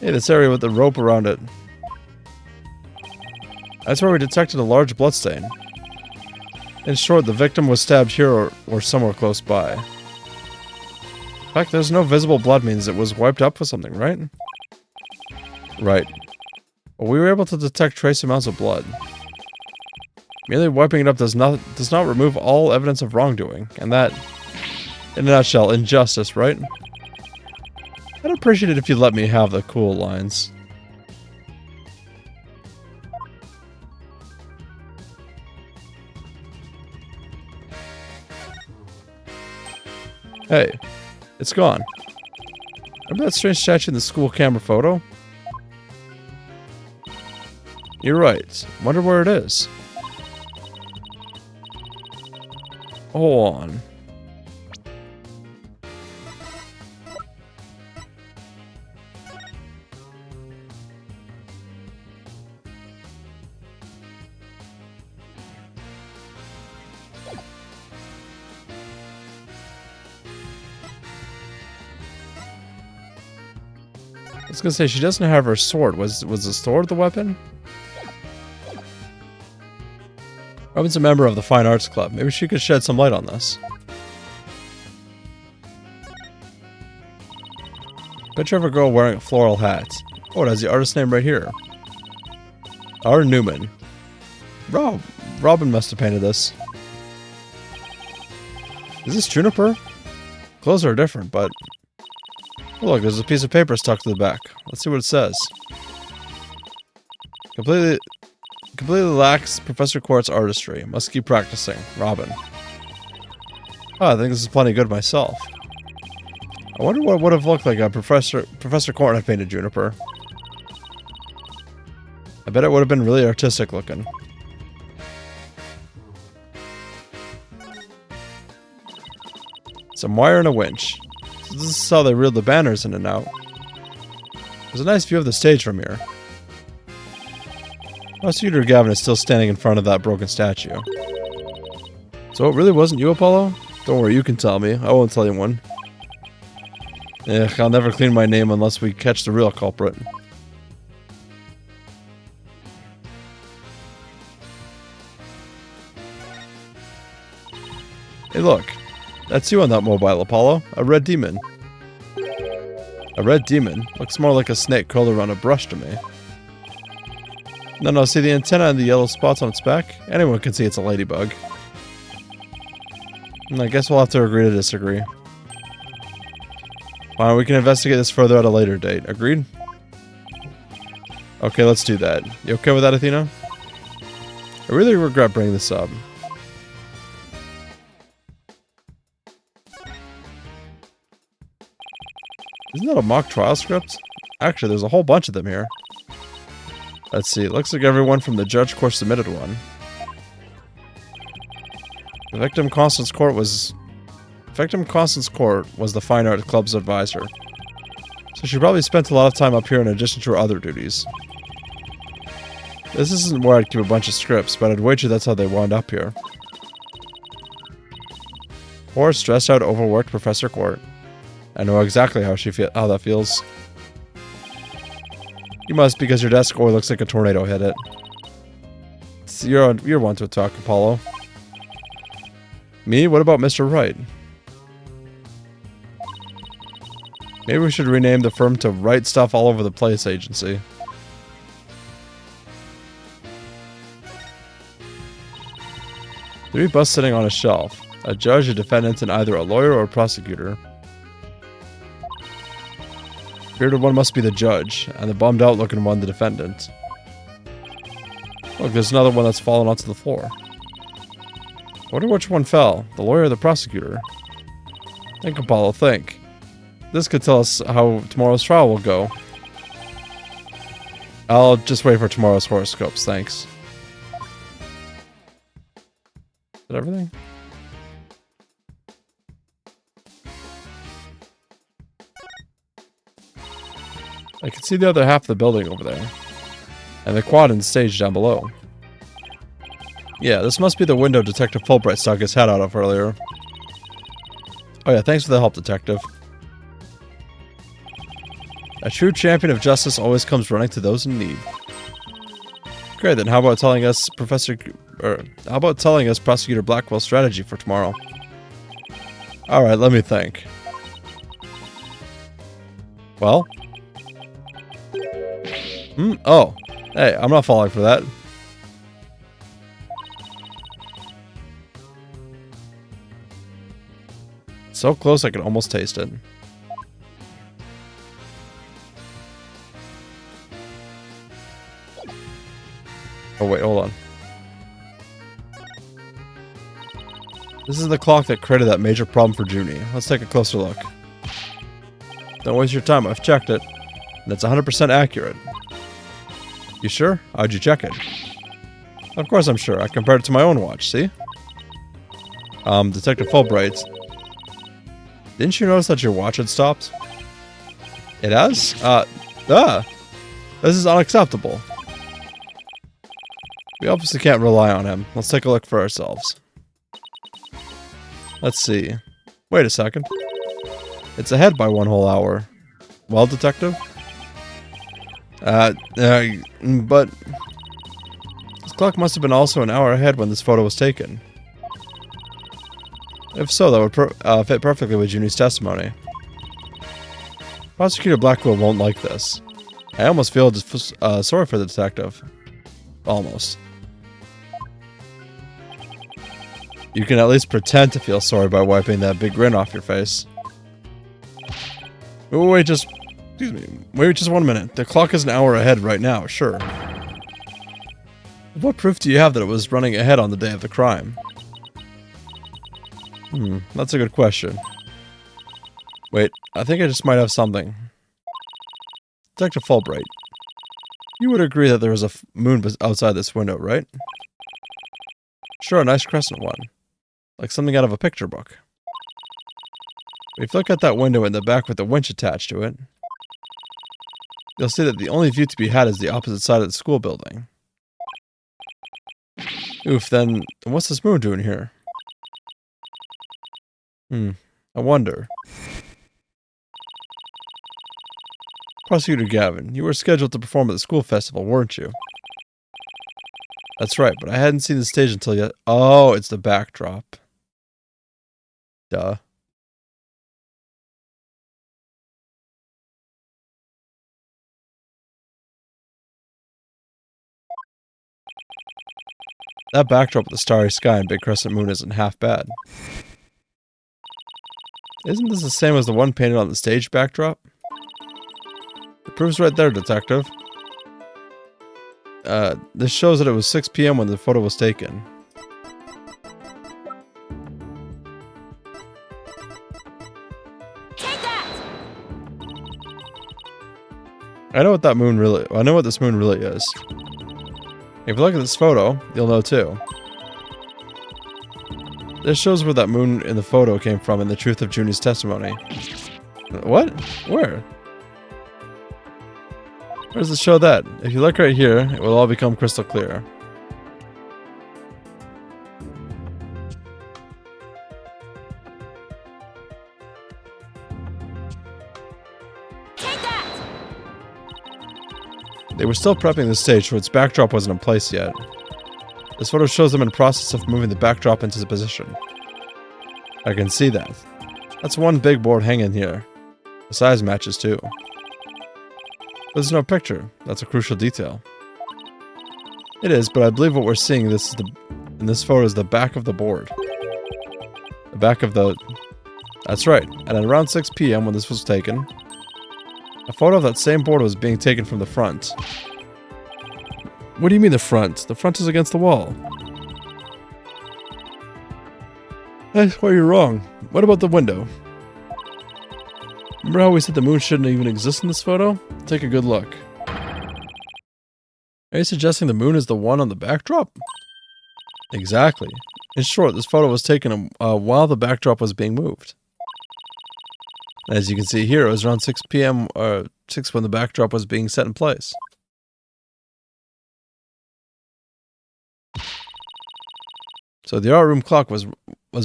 Hey, this area with the rope around it. That's where we detected a large bloodstain. In short, the victim was stabbed here or somewhere close by. In fact, there's no visible blood means it was wiped up with something, right? Right. Well, we were able to detect trace amounts of blood. Merely wiping it up does not remove all evidence of wrongdoing, and that, in a nutshell, injustice, right? I'd appreciate it if you let me have the cool lines. Hey, it's gone. Remember that strange statue in the school camera photo? You're right. Wonder where it is. Hold on. I was gonna say, she doesn't have her sword. Was the sword the weapon? Robin's a member of the Fine Arts Club. Maybe she could shed some light on this. Picture of a girl wearing a floral hat. Oh, it has the artist's name right here. R. Newman. Robin must have painted this. Is this Juniper? Clothes are different, but... Oh, look, there's a piece of paper stuck to the back. Let's see what it says. Completely lacks Professor Court's artistry. Must keep practicing. Robin. Oh, I think this is plenty good myself. I wonder what it would have looked like if Professor Court had painted Juniper. I bet it would have been really artistic looking. Some wire and a winch. So this is how they reeled the banners in and out. There's a nice view of the stage from here. Prosecutor Gavin is still standing in front of that broken statue. So it really wasn't you, Apollo? Don't worry, you can tell me. I won't tell anyone. Ugh, I'll never clean my name unless we catch the real culprit. Hey look, that's you on that mobile, Apollo. A red demon. A red demon? Looks more like a snake curled around a brush to me. No, see the antenna and the yellow spots on its back? Anyone can see it's a ladybug. I guess we'll have to agree to disagree. Fine, we can investigate this further at a later date. Agreed? Okay, let's do that. You okay with that, Athena? I really regret bringing this up. Isn't that a mock trial script? Actually, there's a whole bunch of them here. Let's see, it looks like everyone from the judge court submitted one. The victim Constance Court was the Fine Art Club's advisor. So she probably spent a lot of time up here in addition to her other duties. This isn't where I'd keep a bunch of scripts, but I'd wager that's how they wound up here. Poor, stressed out, overworked Professor Court. I know exactly how that feels. You must, because your desk ore looks like a tornado hit it. So you're one to talk, Apollo. Me? What about Mr. Wright? Maybe we should rename the firm to Write Stuff All Over the Place Agency. Three busts sitting on a shelf. A judge, a defendant, and either a lawyer or a prosecutor. Bearded one must be the judge, and the bummed out looking one the defendant. Look, there's another one that's fallen onto the floor. I wonder which one fell, the lawyer or the prosecutor? Think, Apollo, think. This could tell us how tomorrow's trial will go. I'll just wait for tomorrow's horoscopes, thanks. Is that everything? I can see the other half of the building over there. And the quad and stage down below. Yeah, this must be the window Detective Fulbright stuck his head out of earlier. Oh yeah, thanks for the help, Detective. A true champion of justice always comes running to those in need. Great, then how about telling us Prosecutor Blackwell's strategy for tomorrow? Alright, let me think. Well? Oh. Hey, I'm not falling for that. So close I can almost taste it. Oh wait, hold on. This is the clock that created that major problem for Junie. Let's take a closer look. Don't waste your time, I've checked it. And it's 100% accurate. You sure? How'd you check it? Of course I'm sure. I compared it to my own watch, see? Detective Fulbright. Didn't you notice that your watch had stopped? It has? This is unacceptable. We obviously can't rely on him. Let's take a look for ourselves. Let's see. Wait a second. It's ahead by 1 whole hour. Well, Detective? But... This clock must have been also an hour ahead when this photo was taken. If so, that would fit perfectly with Junie's testimony. Prosecutor Blackwell won't like this. I almost feel sorry for the detective. Almost. You can at least pretend to feel sorry by wiping that big grin off your face. Wait just 1 minute. The clock is an hour ahead right now, sure. What proof do you have that it was running ahead on the day of the crime? That's a good question. Wait, I think I just might have something. Detective Fulbright, you would agree that there is a moon outside this window, right? Sure, a nice crescent one. Like something out of a picture book. If you look at that window in the back with the winch attached to it, you'll see that the only view to be had is the opposite side of the school building. Oof, then what's this moon doing here? I wonder. Prosecutor Gavin, you were scheduled to perform at the school festival, weren't you? That's right, but I hadn't seen the stage until yet. Oh, it's the backdrop. Duh. That backdrop with the starry sky and big crescent moon isn't half bad. Isn't this the same as the one painted on the stage backdrop? The proof's right there, detective. This shows that it was 6 p.m. when the photo was taken. Take that! I know what this moon really is. If you look at this photo, you'll know too. This shows where that moon in the photo came from and the truth of Junie's testimony. What? Where? Where does it show that? If you look right here, it will all become crystal clear. Take that! They were still prepping the stage, so its backdrop wasn't in place yet. This photo shows them in the process of moving the backdrop into position. I can see that. That's one big board hanging here. The size matches too. But there's no picture. That's a crucial detail. It is, but I believe what we're seeing in this photo is the back of the board. The back of the... That's right. And at around 6 p.m. when this was taken, a photo of that same board was being taken from the front. What do you mean the front? The front is against the wall. That's why you're wrong. What about the window? Remember how we said the moon shouldn't even exist in this photo? Take a good look. Are you suggesting the moon is the one on the backdrop? Exactly. In short, this photo was taken while the backdrop was being moved. As you can see here, it was around 6 p.m. or 6 when the backdrop was being set in place. So the art room clock was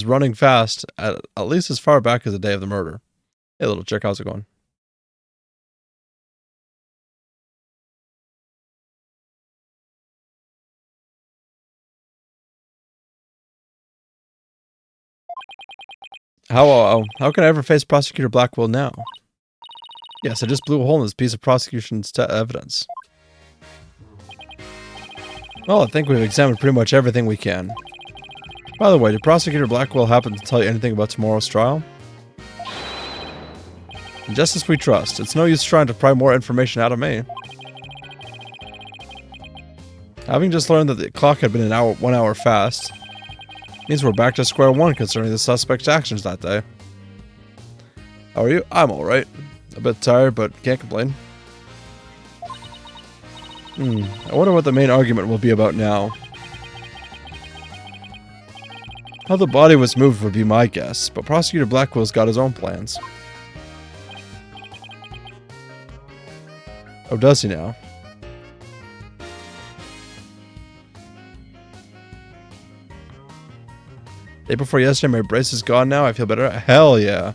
running fast at least as far back as the day of the murder. Hey little chick, how's it going? How can I ever face Prosecutor Blackwell now? Yes, I just blew a hole in this piece of prosecution's evidence. Well, I think we've examined pretty much everything we can. By the way, did Prosecutor Blackwell happen to tell you anything about tomorrow's trial? In justice we trust. It's no use trying to pry more information out of me. Having just learned that the clock had been 1 hour fast, means we're back to square one concerning the suspect's actions that day. How are you? I'm alright. A bit tired, but can't complain. I wonder what the main argument will be about now. How the body was moved would be my guess, but Prosecutor Blackwell's got his own plans. Oh, does he now? Day before yesterday, my brace is gone now. I feel better. Hell yeah.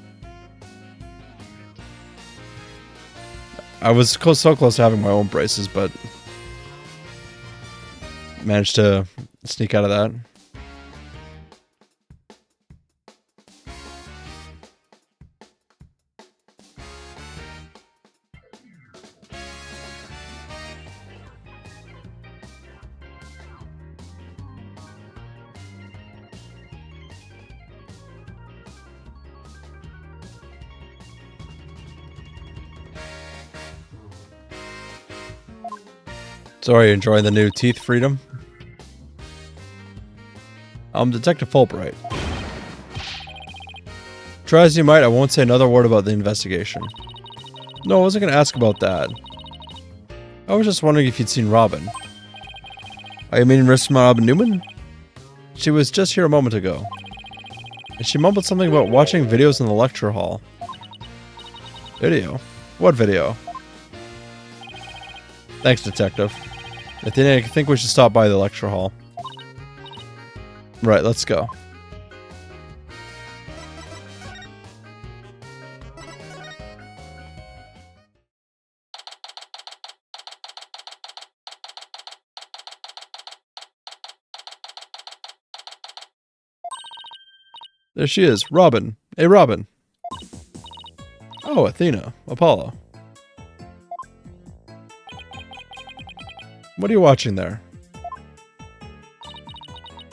I was so close to having my own braces, but managed to sneak out of that. So are you enjoying the new teeth freedom? I'm Detective Fulbright. Try as you might, I won't say another word about the investigation. No, I wasn't going to ask about that. I was just wondering if you'd seen Robin. Are you meaning Miss Robin Newman? She was just here a moment ago. And she mumbled something about watching videos in the lecture hall. Video? What video? Thanks, Detective. I think we should stop by the lecture hall. Right, let's go. There she is, Robin. Hey, Robin. Oh, Athena. Apollo. What are you watching there?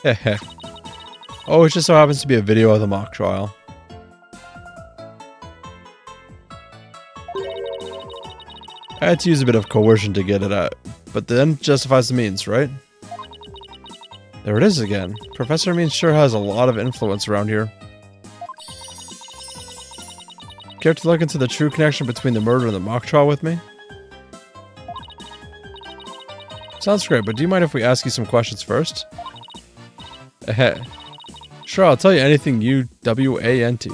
Heh. Oh, it just so happens to be a video of the mock trial. I had to use a bit of coercion to get it out, but the end justifies the means, right? There it is again. Professor Means sure has a lot of influence around here. Care to look into the true connection between the murder and the mock trial with me? Sounds great, but do you mind if we ask you some questions first? Sure, I'll tell you anything you want.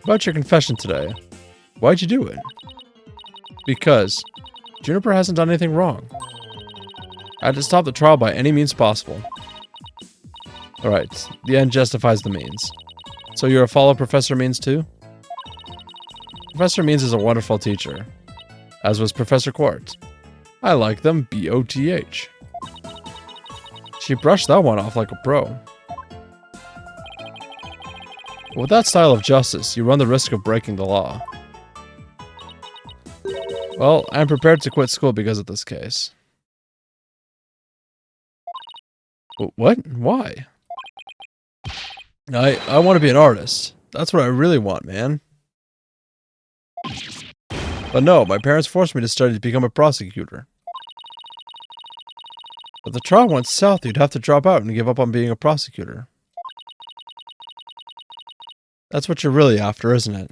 About your confession today. Why'd you do it? Because Juniper hasn't done anything wrong. I had to stop the trial by any means possible. Alright, the end justifies the means. So you're a follow Professor Means too? Professor Means is a wonderful teacher. As was Professor Quart. I like them, B-O-T-H. She brushed that one off like a pro. With that style of justice, you run the risk of breaking the law. Well, I'm prepared to quit school because of this case. What? Why? I want to be an artist. That's what I really want, man. But no, my parents forced me to study to become a prosecutor. If the trial went south, you'd have to drop out and give up on being a prosecutor. That's what you're really after, isn't it?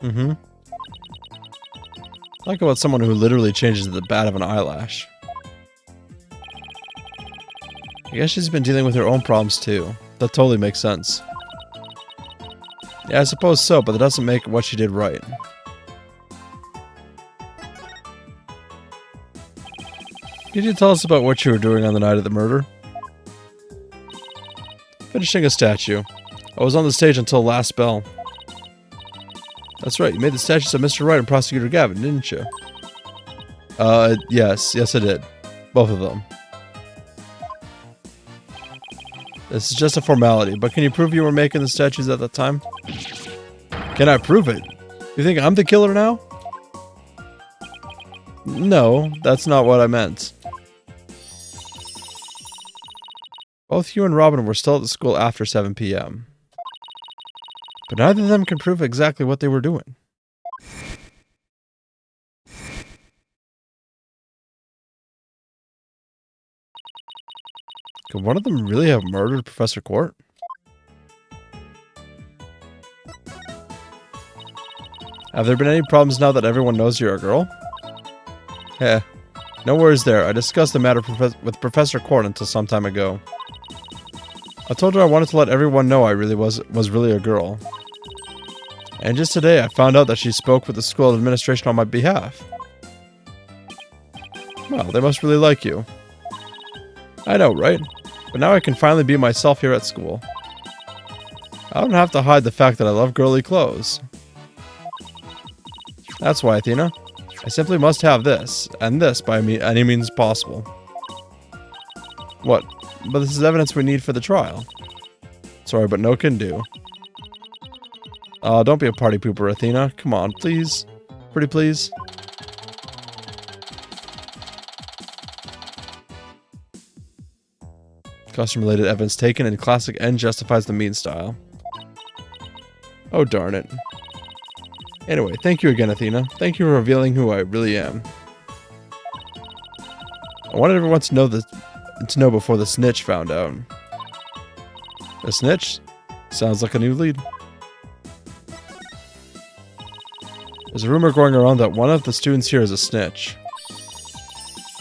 Mm-hmm. Like about someone who literally changes the bat of an eyelash. I guess she's been dealing with her own problems too. That totally makes sense. Yeah, I suppose so, but that doesn't make what she did right. Could you tell us about what you were doing on the night of the murder? Finishing a statue. I was on the stage until last bell. That's right, you made the statues of Mr. Wright and Prosecutor Gavin, didn't you? Yes I did. Both of them. This is just a formality, but can you prove you were making the statues at that time? Can I prove it? You think I'm the killer now? No, that's not what I meant. Both you and Robin were still at the school after 7 p.m. But neither of them can prove exactly what they were doing. Could one of them really have murdered Professor Quart? Have there been any problems now that everyone knows you're a girl? No worries there. I discussed the matter with Professor Quart until some time ago. I told her I wanted to let everyone know I really was really a girl. And just today I found out that she spoke with the school administration on my behalf. Well, they must really like you. I know, right? But now I can finally be myself here at school. I don't have to hide the fact that I love girly clothes. That's why, Athena. I simply must have this, and this by any means possible. What? But this is evidence we need for the trial. Sorry, but no can do. Don't be a party pooper, Athena. Come on, please. Pretty please. Custom-related evidence taken in classic N justifies the mean style. Oh, darn it. Anyway, thank you again, Athena. Thank you for revealing who I really am. I wanted everyone to know before the snitch found out. The snitch? Sounds like a new lead. There's a rumor going around that one of the students here is a snitch.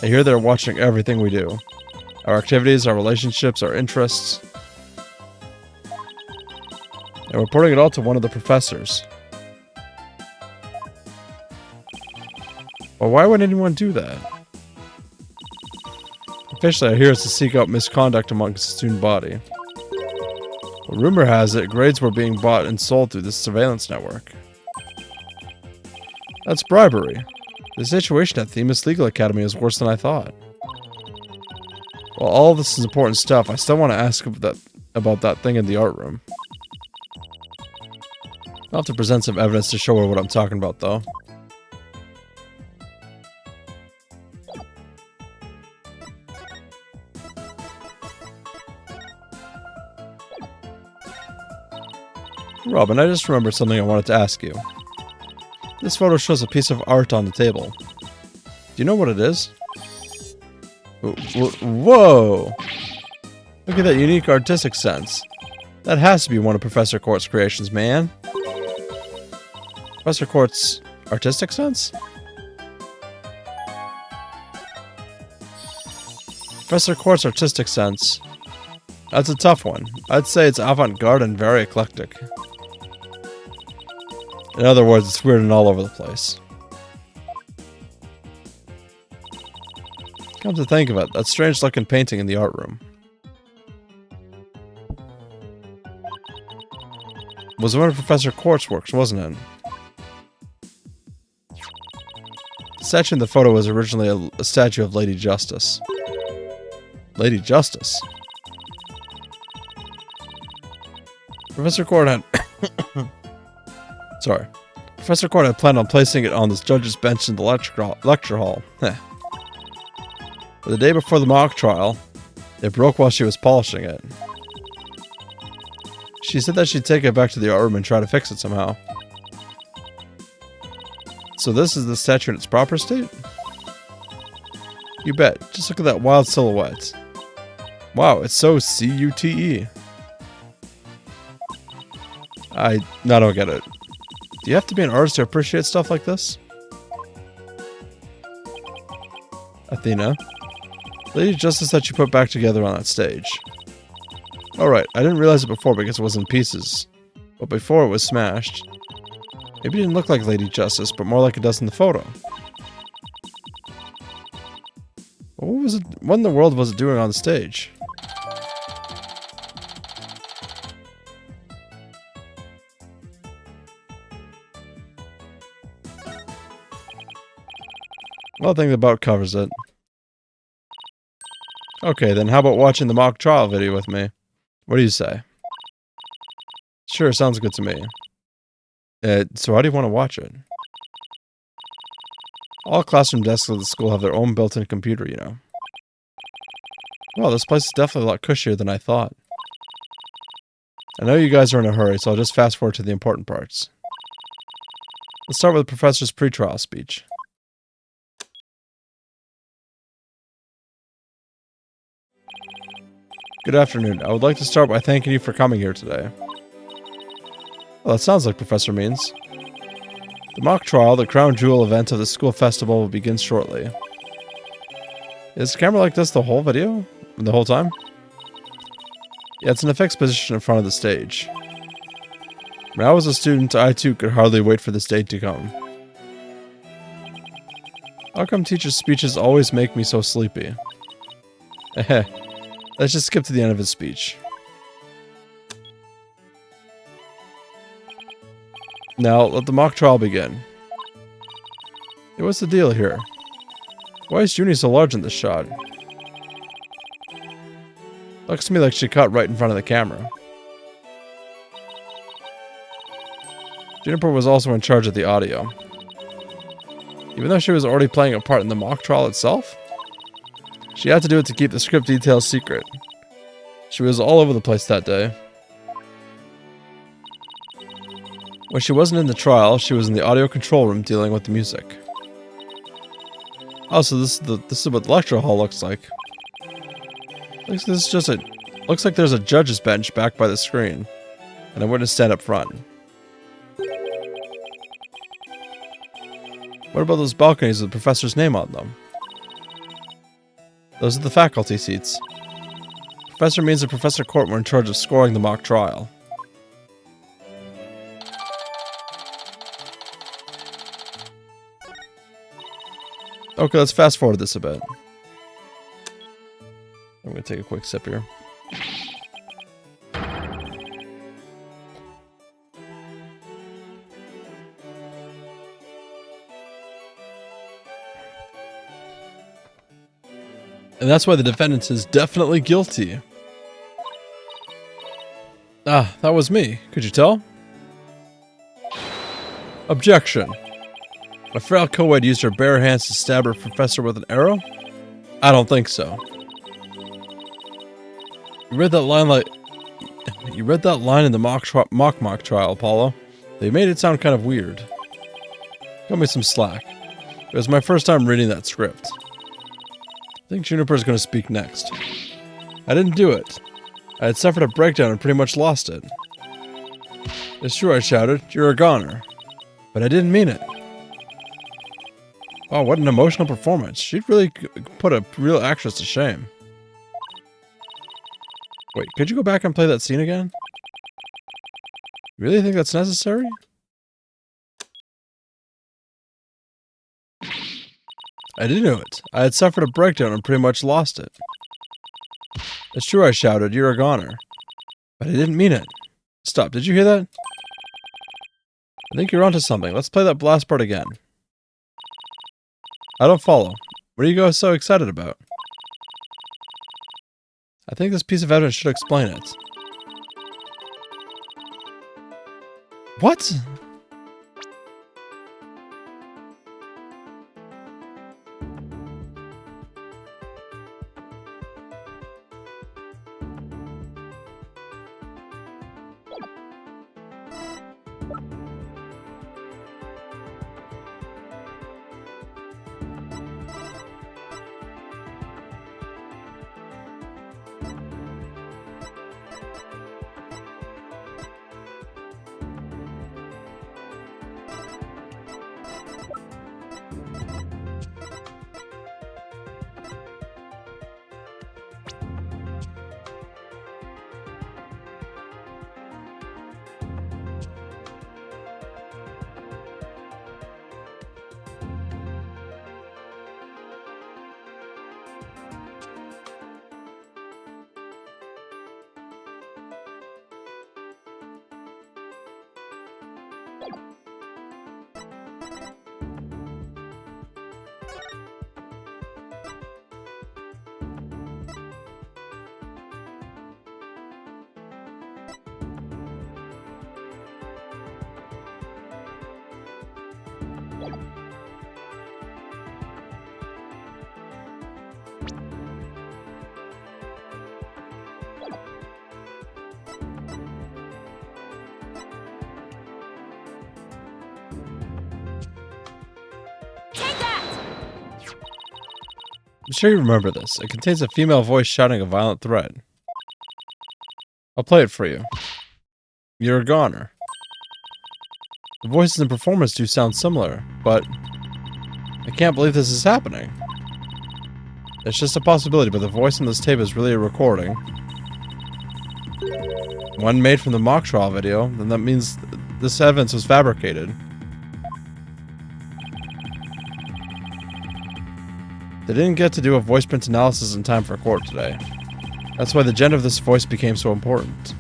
I hear they're watching everything we do. Our activities, our relationships, our interests. And reporting it all to one of the professors. Well, why would anyone do that? Officially, I hear it's to seek out misconduct amongst the student body. Well, rumor has it, grades were being bought and sold through this surveillance network. That's bribery. The situation at Themis Legal Academy is worse than I thought. While all this is important stuff, I still want to ask about that thing in the art room. I'll have to present some evidence to show her what I'm talking about, though. Robin, I just remembered something I wanted to ask you. This photo shows a piece of art on the table. Do you know what it is? Whoa! Look at that unique artistic sense. That has to be one of Professor Court's creations, man. Professor Court's artistic sense? Professor Court's artistic sense. That's a tough one. I'd say it's avant-garde and very eclectic. In other words, it's weird and all over the place. Come to think of it, that strange looking painting in the art room was one of Professor Court's works, wasn't it? The statue in the photo was originally a statue of Lady Justice. Lady Justice? Professor Court had... Sorry. Professor Court had planned on placing it on this judge's bench in the lecture hall. But the day before the mock trial, it broke while she was polishing it. She said that she'd take it back to the art room and try to fix it somehow. So this is the statue in its proper state? You bet. Just look at that wild silhouette. Wow, it's so C-U-T-E. I don't get it. Do you have to be an artist to appreciate stuff like this? Athena. Lady Justice that you put back together on that stage. Alright, I didn't realize it before because it was in pieces. But before it was smashed. Maybe it didn't look like Lady Justice, but more like it does in the photo. What in the world was it doing on the stage? Well, I think the bout covers it. Okay, then how about watching the mock trial video with me? What do you say? Sure, sounds good to me. So how do you want to watch it? All classroom desks at the school have their own built-in computer, you know. Well, this place is definitely a lot cushier than I thought. I know you guys are in a hurry, so I'll just fast forward to the important parts. Let's start with the professor's pre-trial speech. Good afternoon. I would like to start by thanking you for coming here today. Well, that sounds like Professor Means. The mock trial, the crown jewel event of the school festival, will begin shortly. Is the camera like this the whole video? The whole time? Yeah, it's in a fixed position in front of the stage. When I was a student, I too could hardly wait for this day to come. How come teachers' speeches always make me so sleepy? Let's just skip to the end of his speech. Now, let the mock trial begin. Hey, what's the deal here? Why is Junie so large in this shot? Looks to me like she cut right in front of the camera. Juniper was also in charge of the audio. Even though she was already playing a part in the mock trial itself, she had to do it to keep the script details secret. She was all over the place that day. When she wasn't in the trial, she was in the audio control room dealing with the music. Oh, so this is what the lecture hall looks like. Looks like there's a judge's bench back by the screen, and a witness stand up front. What about those balconies with the professor's name on them? Those are the faculty seats. Professor Means and Professor Court were in charge of scoring the mock trial. Okay, let's fast forward this a bit. I'm gonna take a quick sip here. And that's why the defendant is definitely guilty. Ah, that was me. Could you tell? Objection. My frail co-ed used her bare hands to stab her professor with an arrow? I don't think so. You read that line in the mock trial, Apollo. They made it sound kind of weird. Cut me some slack. It was my first time reading that script. I think Juniper's going to speak next. I didn't do it. I had suffered a breakdown and pretty much lost it. It's true, I shouted. You're a goner. But I didn't mean it. Oh, what an emotional performance. She'd really put a real actress to shame. Wait, could you go back and play that scene again? You really think that's necessary? I didn't do it. I had suffered a breakdown and pretty much lost it. It's true, I shouted. You're a goner. But I didn't mean it. Stop, did you hear that? I think you're onto something. Let's play that blast part again. I don't follow. What are you guys so excited about? I think this piece of evidence should explain it. What? Take that! I'm sure you remember this. It contains a female voice shouting a violent threat. I'll play it for you. You're a goner. The voices and performance do sound similar, but I can't believe this is happening. It's just a possibility, but the voice on this tape is really a recording. One made from the mock trial video, then that means this evidence was fabricated. They didn't get to do a voice print analysis in time for court today. That's why the gender of this voice became so important.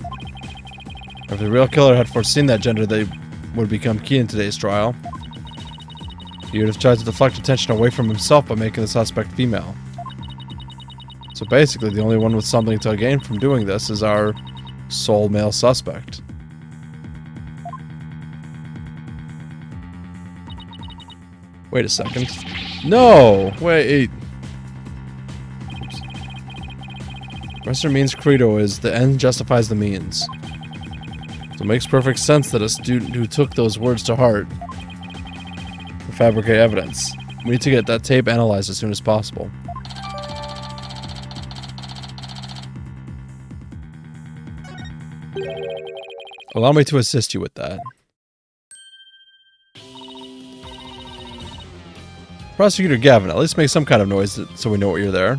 If the real killer had foreseen that gender, they would become key in today's trial. He would have tried to deflect attention away from himself by making the suspect female. So basically, the only one with something to gain from doing this is our sole male suspect. Wait a second. No! Wait. Oops. Professor Means' credo is, the end justifies the means. So it makes perfect sense that a student who took those words to heart would fabricate evidence. We need to get that tape analyzed as soon as possible. Allow me to assist you with that. Prosecutor Gavin, at least make some kind of noise so we know what you're there.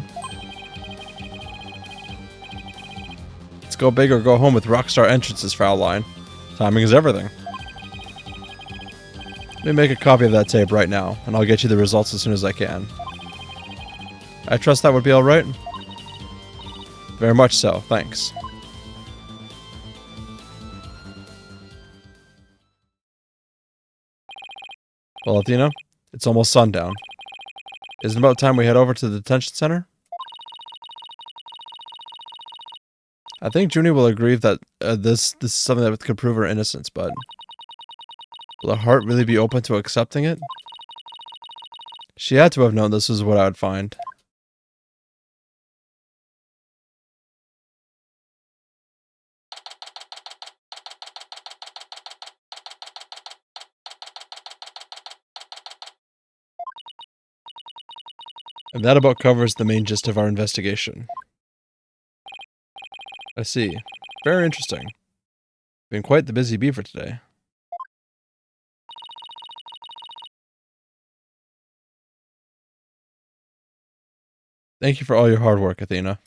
Let's go big or go home with Rockstar Entrances, Fraulein. Timing is everything. Let me make a copy of that tape right now, and I'll get you the results as soon as I can. I trust that would be alright? Very much so, thanks. Well, Athena, it's almost sundown. Isn't it about time we head over to the detention center? I think Junie will agree that this is something that could prove her innocence, but will her heart really be open to accepting it? She had to have known this is what I would find. And that about covers the main gist of our investigation. I see. Very interesting. Been quite the busy bee for today. Thank you for all your hard work, Athena.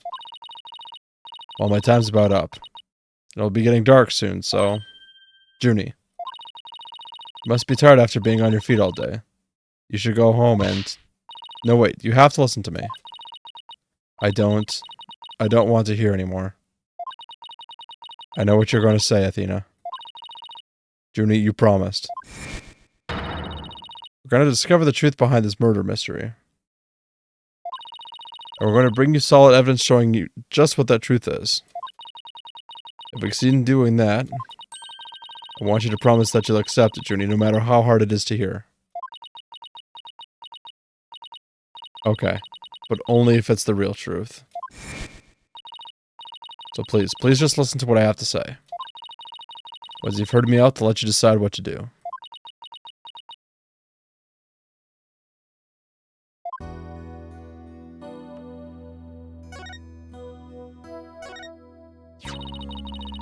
Well, my time's about up. It'll be getting dark soon, so... Junie. You must be tired after being on your feet all day. You should go home and... No, wait. You have to listen to me. I don't want to hear anymore. I know what you're going to say, Athena. Junie, you promised. We're going to discover the truth behind this murder mystery. And we're going to bring you solid evidence showing you just what that truth is. If we succeed in doing that, I want you to promise that you'll accept it, Junie, no matter how hard it is to hear. Okay, but only if it's the real truth. So please just listen to what I have to say. Once you've heard me out, to let you decide what to do.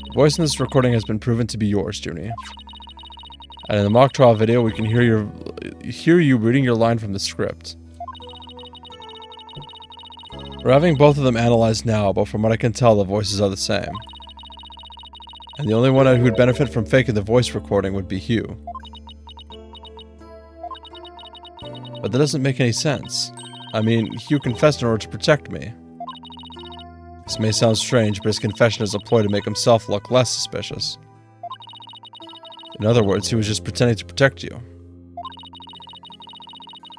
The voice in this recording has been proven to be yours, Junie. And in the mock trial video, we can hear you reading your line from the script. We're having both of them analyzed now, but from what I can tell, the voices are the same. And the only one who'd benefit from faking the voice recording would be Hugh. But that doesn't make any sense. I mean, Hugh confessed in order to protect me. This may sound strange, but his confession is a ploy to make himself look less suspicious. In other words, he was just pretending to protect you.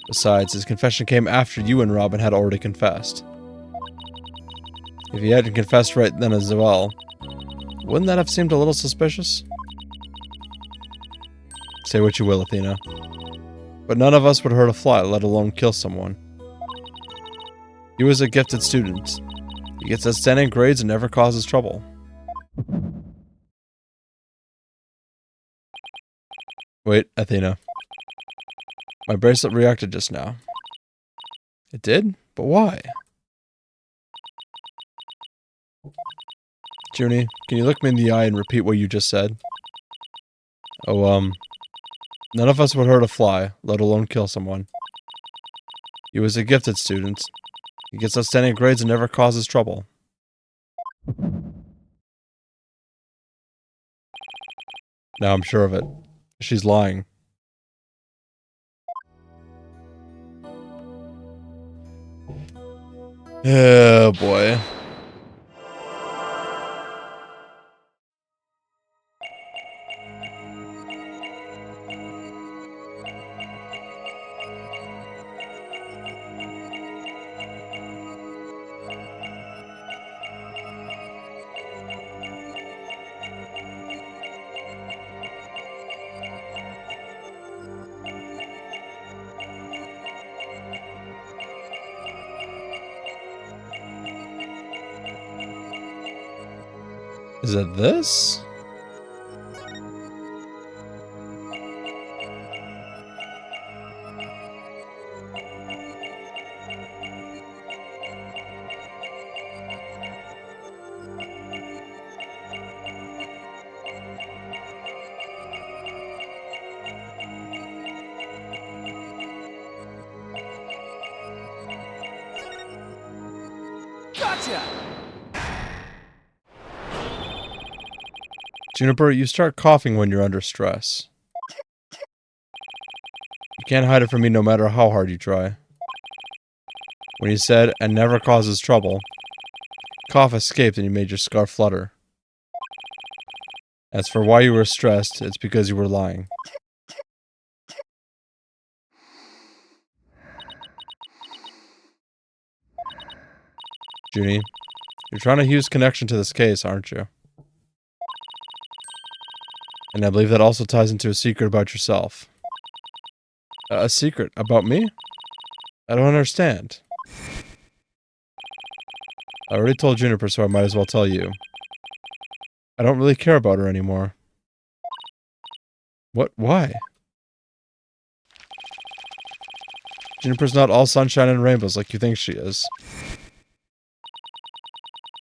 Besides, his confession came after you and Robin had already confessed. If he hadn't confessed right then as well, wouldn't that have seemed a little suspicious? Say what you will, Athena. But none of us would hurt a fly, let alone kill someone. He was a gifted student. He gets outstanding grades and never causes trouble. Wait, Athena. My bracelet reacted just now. It did? But why? Junie, can you look me in the eye and repeat what you just said? Oh, none of us would hurt a fly, let alone kill someone. He was a gifted student. He gets outstanding grades and never causes trouble. Now I'm sure of it. She's lying. Oh boy. Is it this? Gotcha! Juniper, you start coughing when you're under stress. You can't hide it from me no matter how hard you try. When you said, and never causes trouble, cough escaped and you made your scarf flutter. As for why you were stressed, it's because you were lying. Junie, You're trying to use connection to this case, aren't you? And I believe that also ties into a secret about yourself. A secret about me? I don't understand. I already told Juniper, so I might as well tell you. I don't really care about her anymore. What? Why? Juniper's not all sunshine and rainbows like you think she is.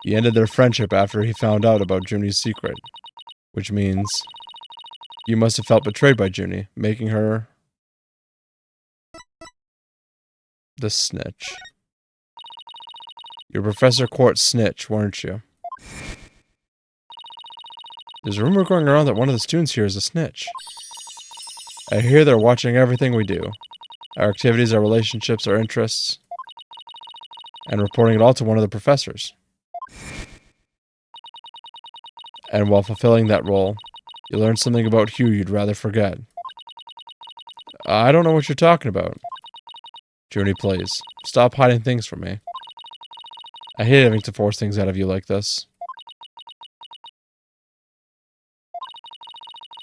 He ended their friendship after he found out about Junie's secret. Which means you must have felt betrayed by Junie, making her the snitch. You're Professor Quart's snitch, weren't you? There's a rumor going around that one of the students here is a snitch. I hear they're watching everything we do. Our activities, our relationships, our interests. And reporting it all to one of the professors. And while fulfilling that role, you learn something about Hugh you'd rather forget. I don't know what you're talking about. Junie, please. Stop hiding things from me. I hate having to force things out of you like this.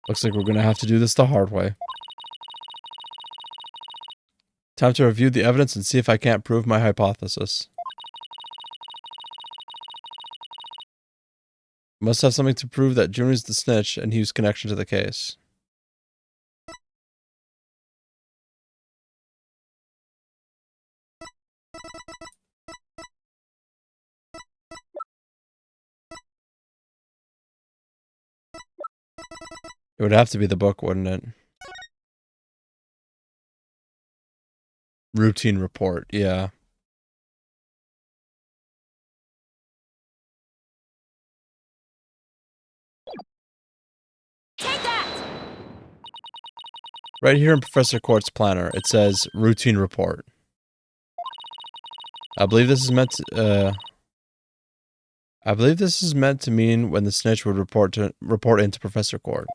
Looks like we're gonna have to do this the hard way. Time to review the evidence and see if I can't prove my hypothesis. Must have something to prove that Junie's the snitch and Hugh's connection to the case. It would have to be the book, wouldn't it? Routine report, yeah. Take that! Right here in Professor Quart's planner, it says routine report. I believe this is meant to mean when the snitch would report into Professor Quart.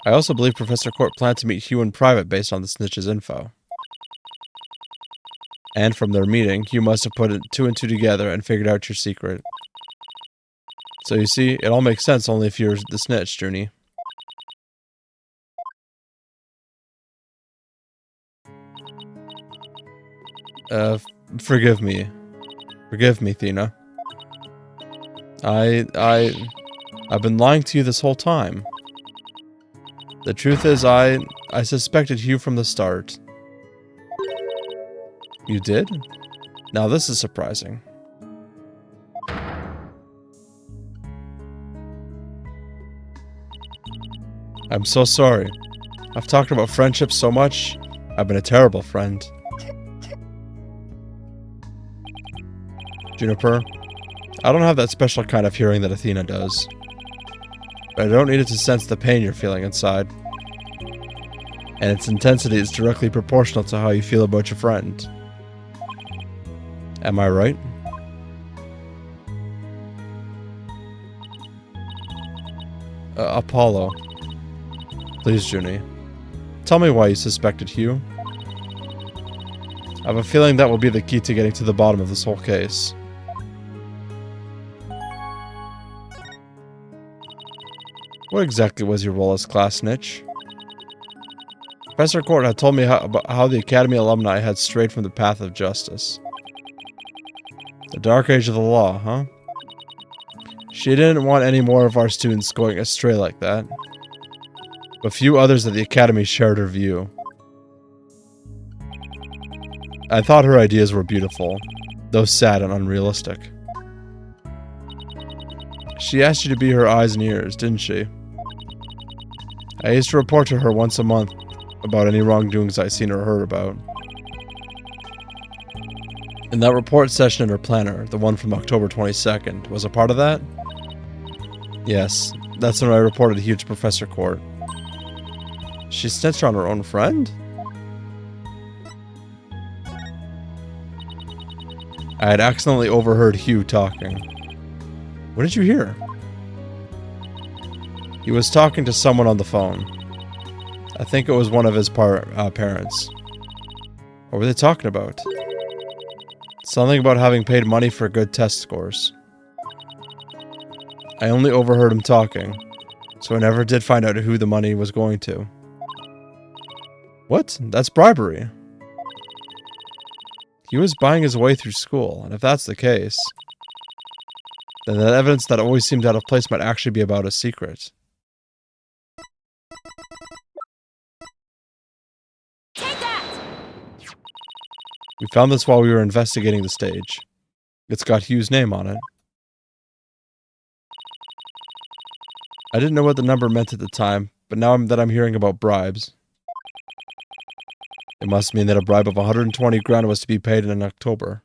I also believe Professor Quart planned to meet Hugh in private based on the snitch's info. And from their meeting, Hugh must have put two and two together and figured out your secret. So you see, it all makes sense only if you're the snitch, Junie. Forgive me. Forgive me, Thena. I've been lying to you this whole time. The truth is, I suspected Hugh from the start. You did? Now this is surprising. I'm so sorry. I've talked about friendship so much. I've been a terrible friend. Juniper, I don't have that special kind of hearing that Athena does. But I don't need it to sense the pain you're feeling inside. And its intensity is directly proportional to how you feel about your friend. Am I right? Apollo. Please, Junie. Tell me why you suspected Hugh. I have a feeling that will be the key to getting to the bottom of this whole case. What exactly was your role as class snitch? Professor Quart had told me about how the Academy alumni had strayed from the path of justice. The dark age of the law, huh? She didn't want any more of our students going astray like that. But few others at the Academy shared her view. I thought her ideas were beautiful, though sad and unrealistic. She asked you to be her eyes and ears, didn't she? I used to report to her once a month about any wrongdoings I seen or heard about. And that report session in her planner, the one from October 22nd, was a part of that? Yes, that's when I reported Hugh to Professor Quart. She snitched on her own friend? I had accidentally overheard Hugh talking. What did you hear? He was talking to someone on the phone. I think it was one of his parents. What were they talking about? Something about having paid money for good test scores. I only overheard him talking, so I never did find out who the money was going to. What? That's bribery. He was buying his way through school, and if that's the case, then the evidence that always seemed out of place might actually be about a secret. Take that! We found this while we were investigating the stage. It's got Hugh's name on it. I didn't know what the number meant at the time, but now that I'm hearing about bribes, it must mean that a bribe of 120 grand was to be paid in October.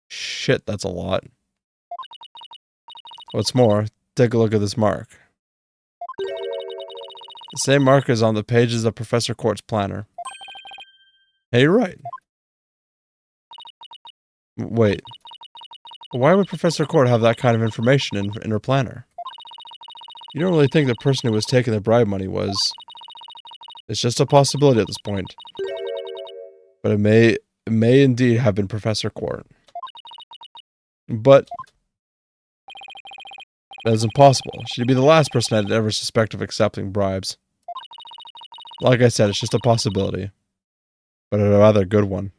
Shit, that's a lot. What's more, take a look at this mark. The same mark is on the pages of Professor Court's planner. Hey, you're right. Wait. Why would Professor Court have that kind of information in her planner? You don't really think the person who was taking the bribe money was... It's just a possibility at this point. But it may indeed have been Professor Court. But... that is impossible. She'd be the last person I'd ever suspect of accepting bribes. Like I said, it's just a possibility. But a rather good one.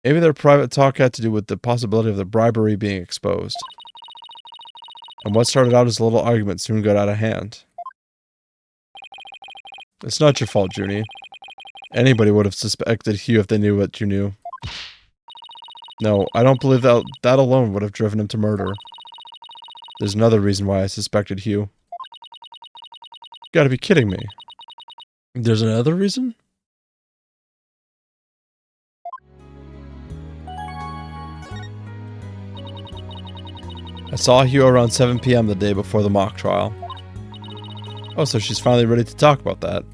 Maybe their private talk had to do with the possibility of the bribery being exposed. And what started out as a little argument soon got out of hand. It's not your fault, Junie. Anybody would have suspected Hugh if they knew what you knew. No, I don't believe that alone would have driven him to murder. There's another reason why I suspected Hugh. You gotta be kidding me. There's another reason? I saw Hugh around 7 p.m. the day before the mock trial. Oh, so she's finally ready to talk about that.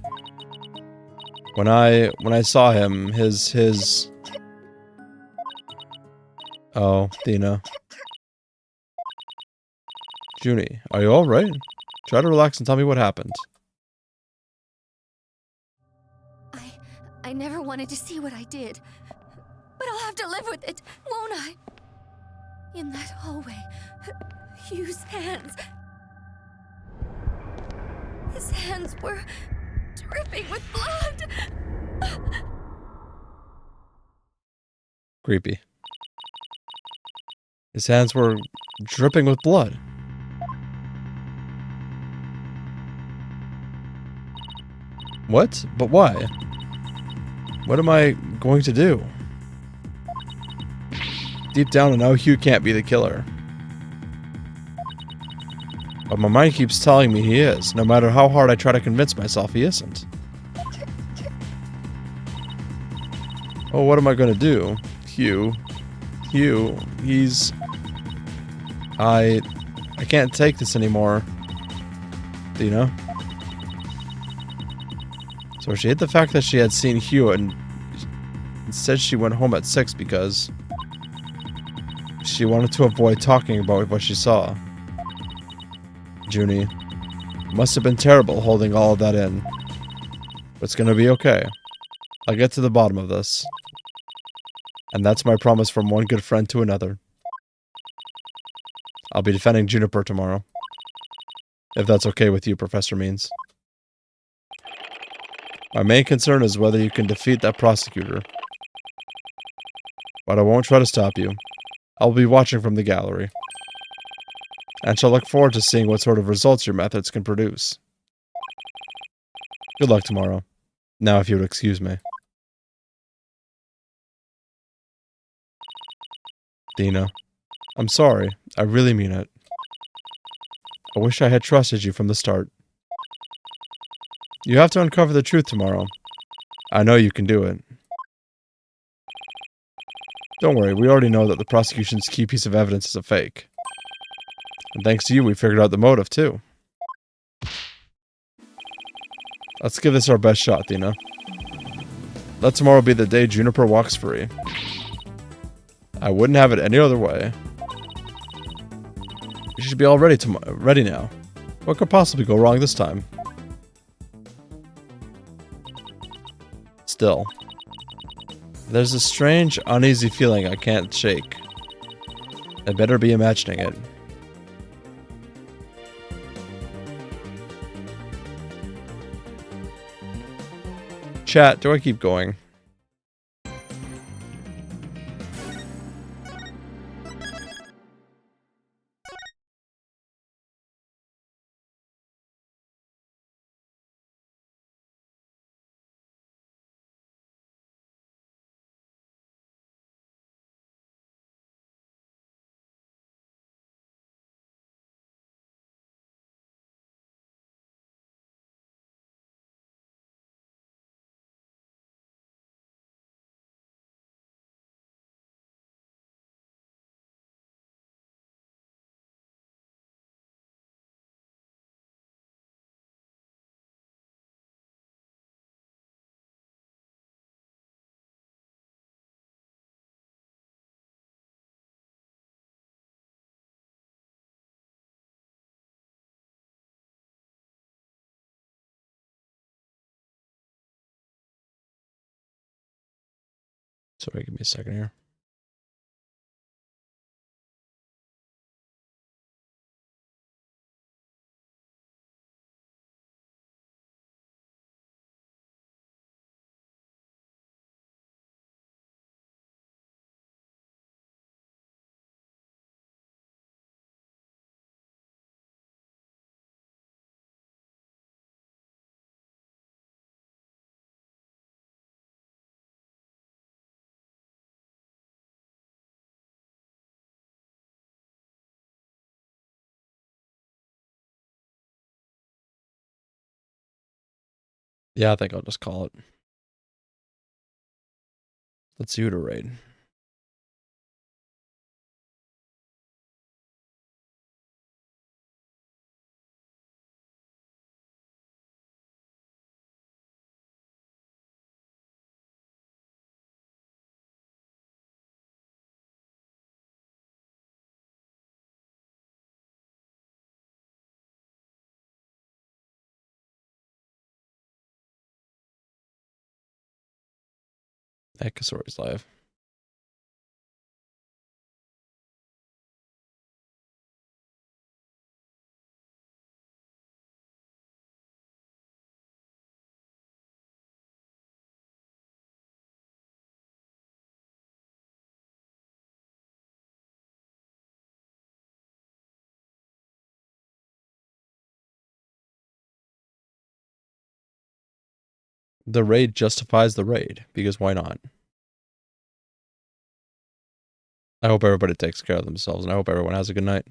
When I saw him, his... Oh, Dina. Junie, are you alright? Try to relax and tell me what happened. I never wanted to see what I did. But I'll have to live with it, won't I? In that hallway, Hugh's hands... His hands were dripping with blood. Creepy. His hands were dripping with blood. What? But why? What am I going to do? Deep down I know Hugh can't be the killer. But my mind keeps telling me he is, no matter how hard I try to convince myself he isn't. Oh, what am I gonna do? Hugh, he's... I can't take this anymore. Do you know? So she hid the fact that she had seen Hugh and instead she went home at 6 because she wanted to avoid talking about what she saw. Junie, it must have been terrible holding all of that in. But it's gonna be okay. I'll get to the bottom of this. And that's my promise from one good friend to another. I'll be defending Juniper tomorrow. If that's okay with you, Professor Means. My main concern is whether you can defeat that prosecutor. But I won't try to stop you. I'll be watching from the gallery. And shall look forward to seeing what sort of results your methods can produce. Good luck tomorrow. Now if you would excuse me. Dina, I'm sorry. I really mean it. I wish I had trusted you from the start. You have to uncover the truth tomorrow. I know you can do it. Don't worry, we already know that the prosecution's key piece of evidence is a fake. And thanks to you, we figured out the motive, too. Let's give this our best shot, Dina. Let tomorrow be the day Juniper walks free. I wouldn't have it any other way. You should be all ready now. What could possibly go wrong this time? still. There's a strange, uneasy feeling I can't shake. I better be imagining it. Chat, do I keep going? Sorry, give me a second here. Yeah, I think I'll just call it. Let's see who to raid. Ekasori's live. The raid justifies the raid, because why not? I hope everybody takes care of themselves, and I hope everyone has a good night.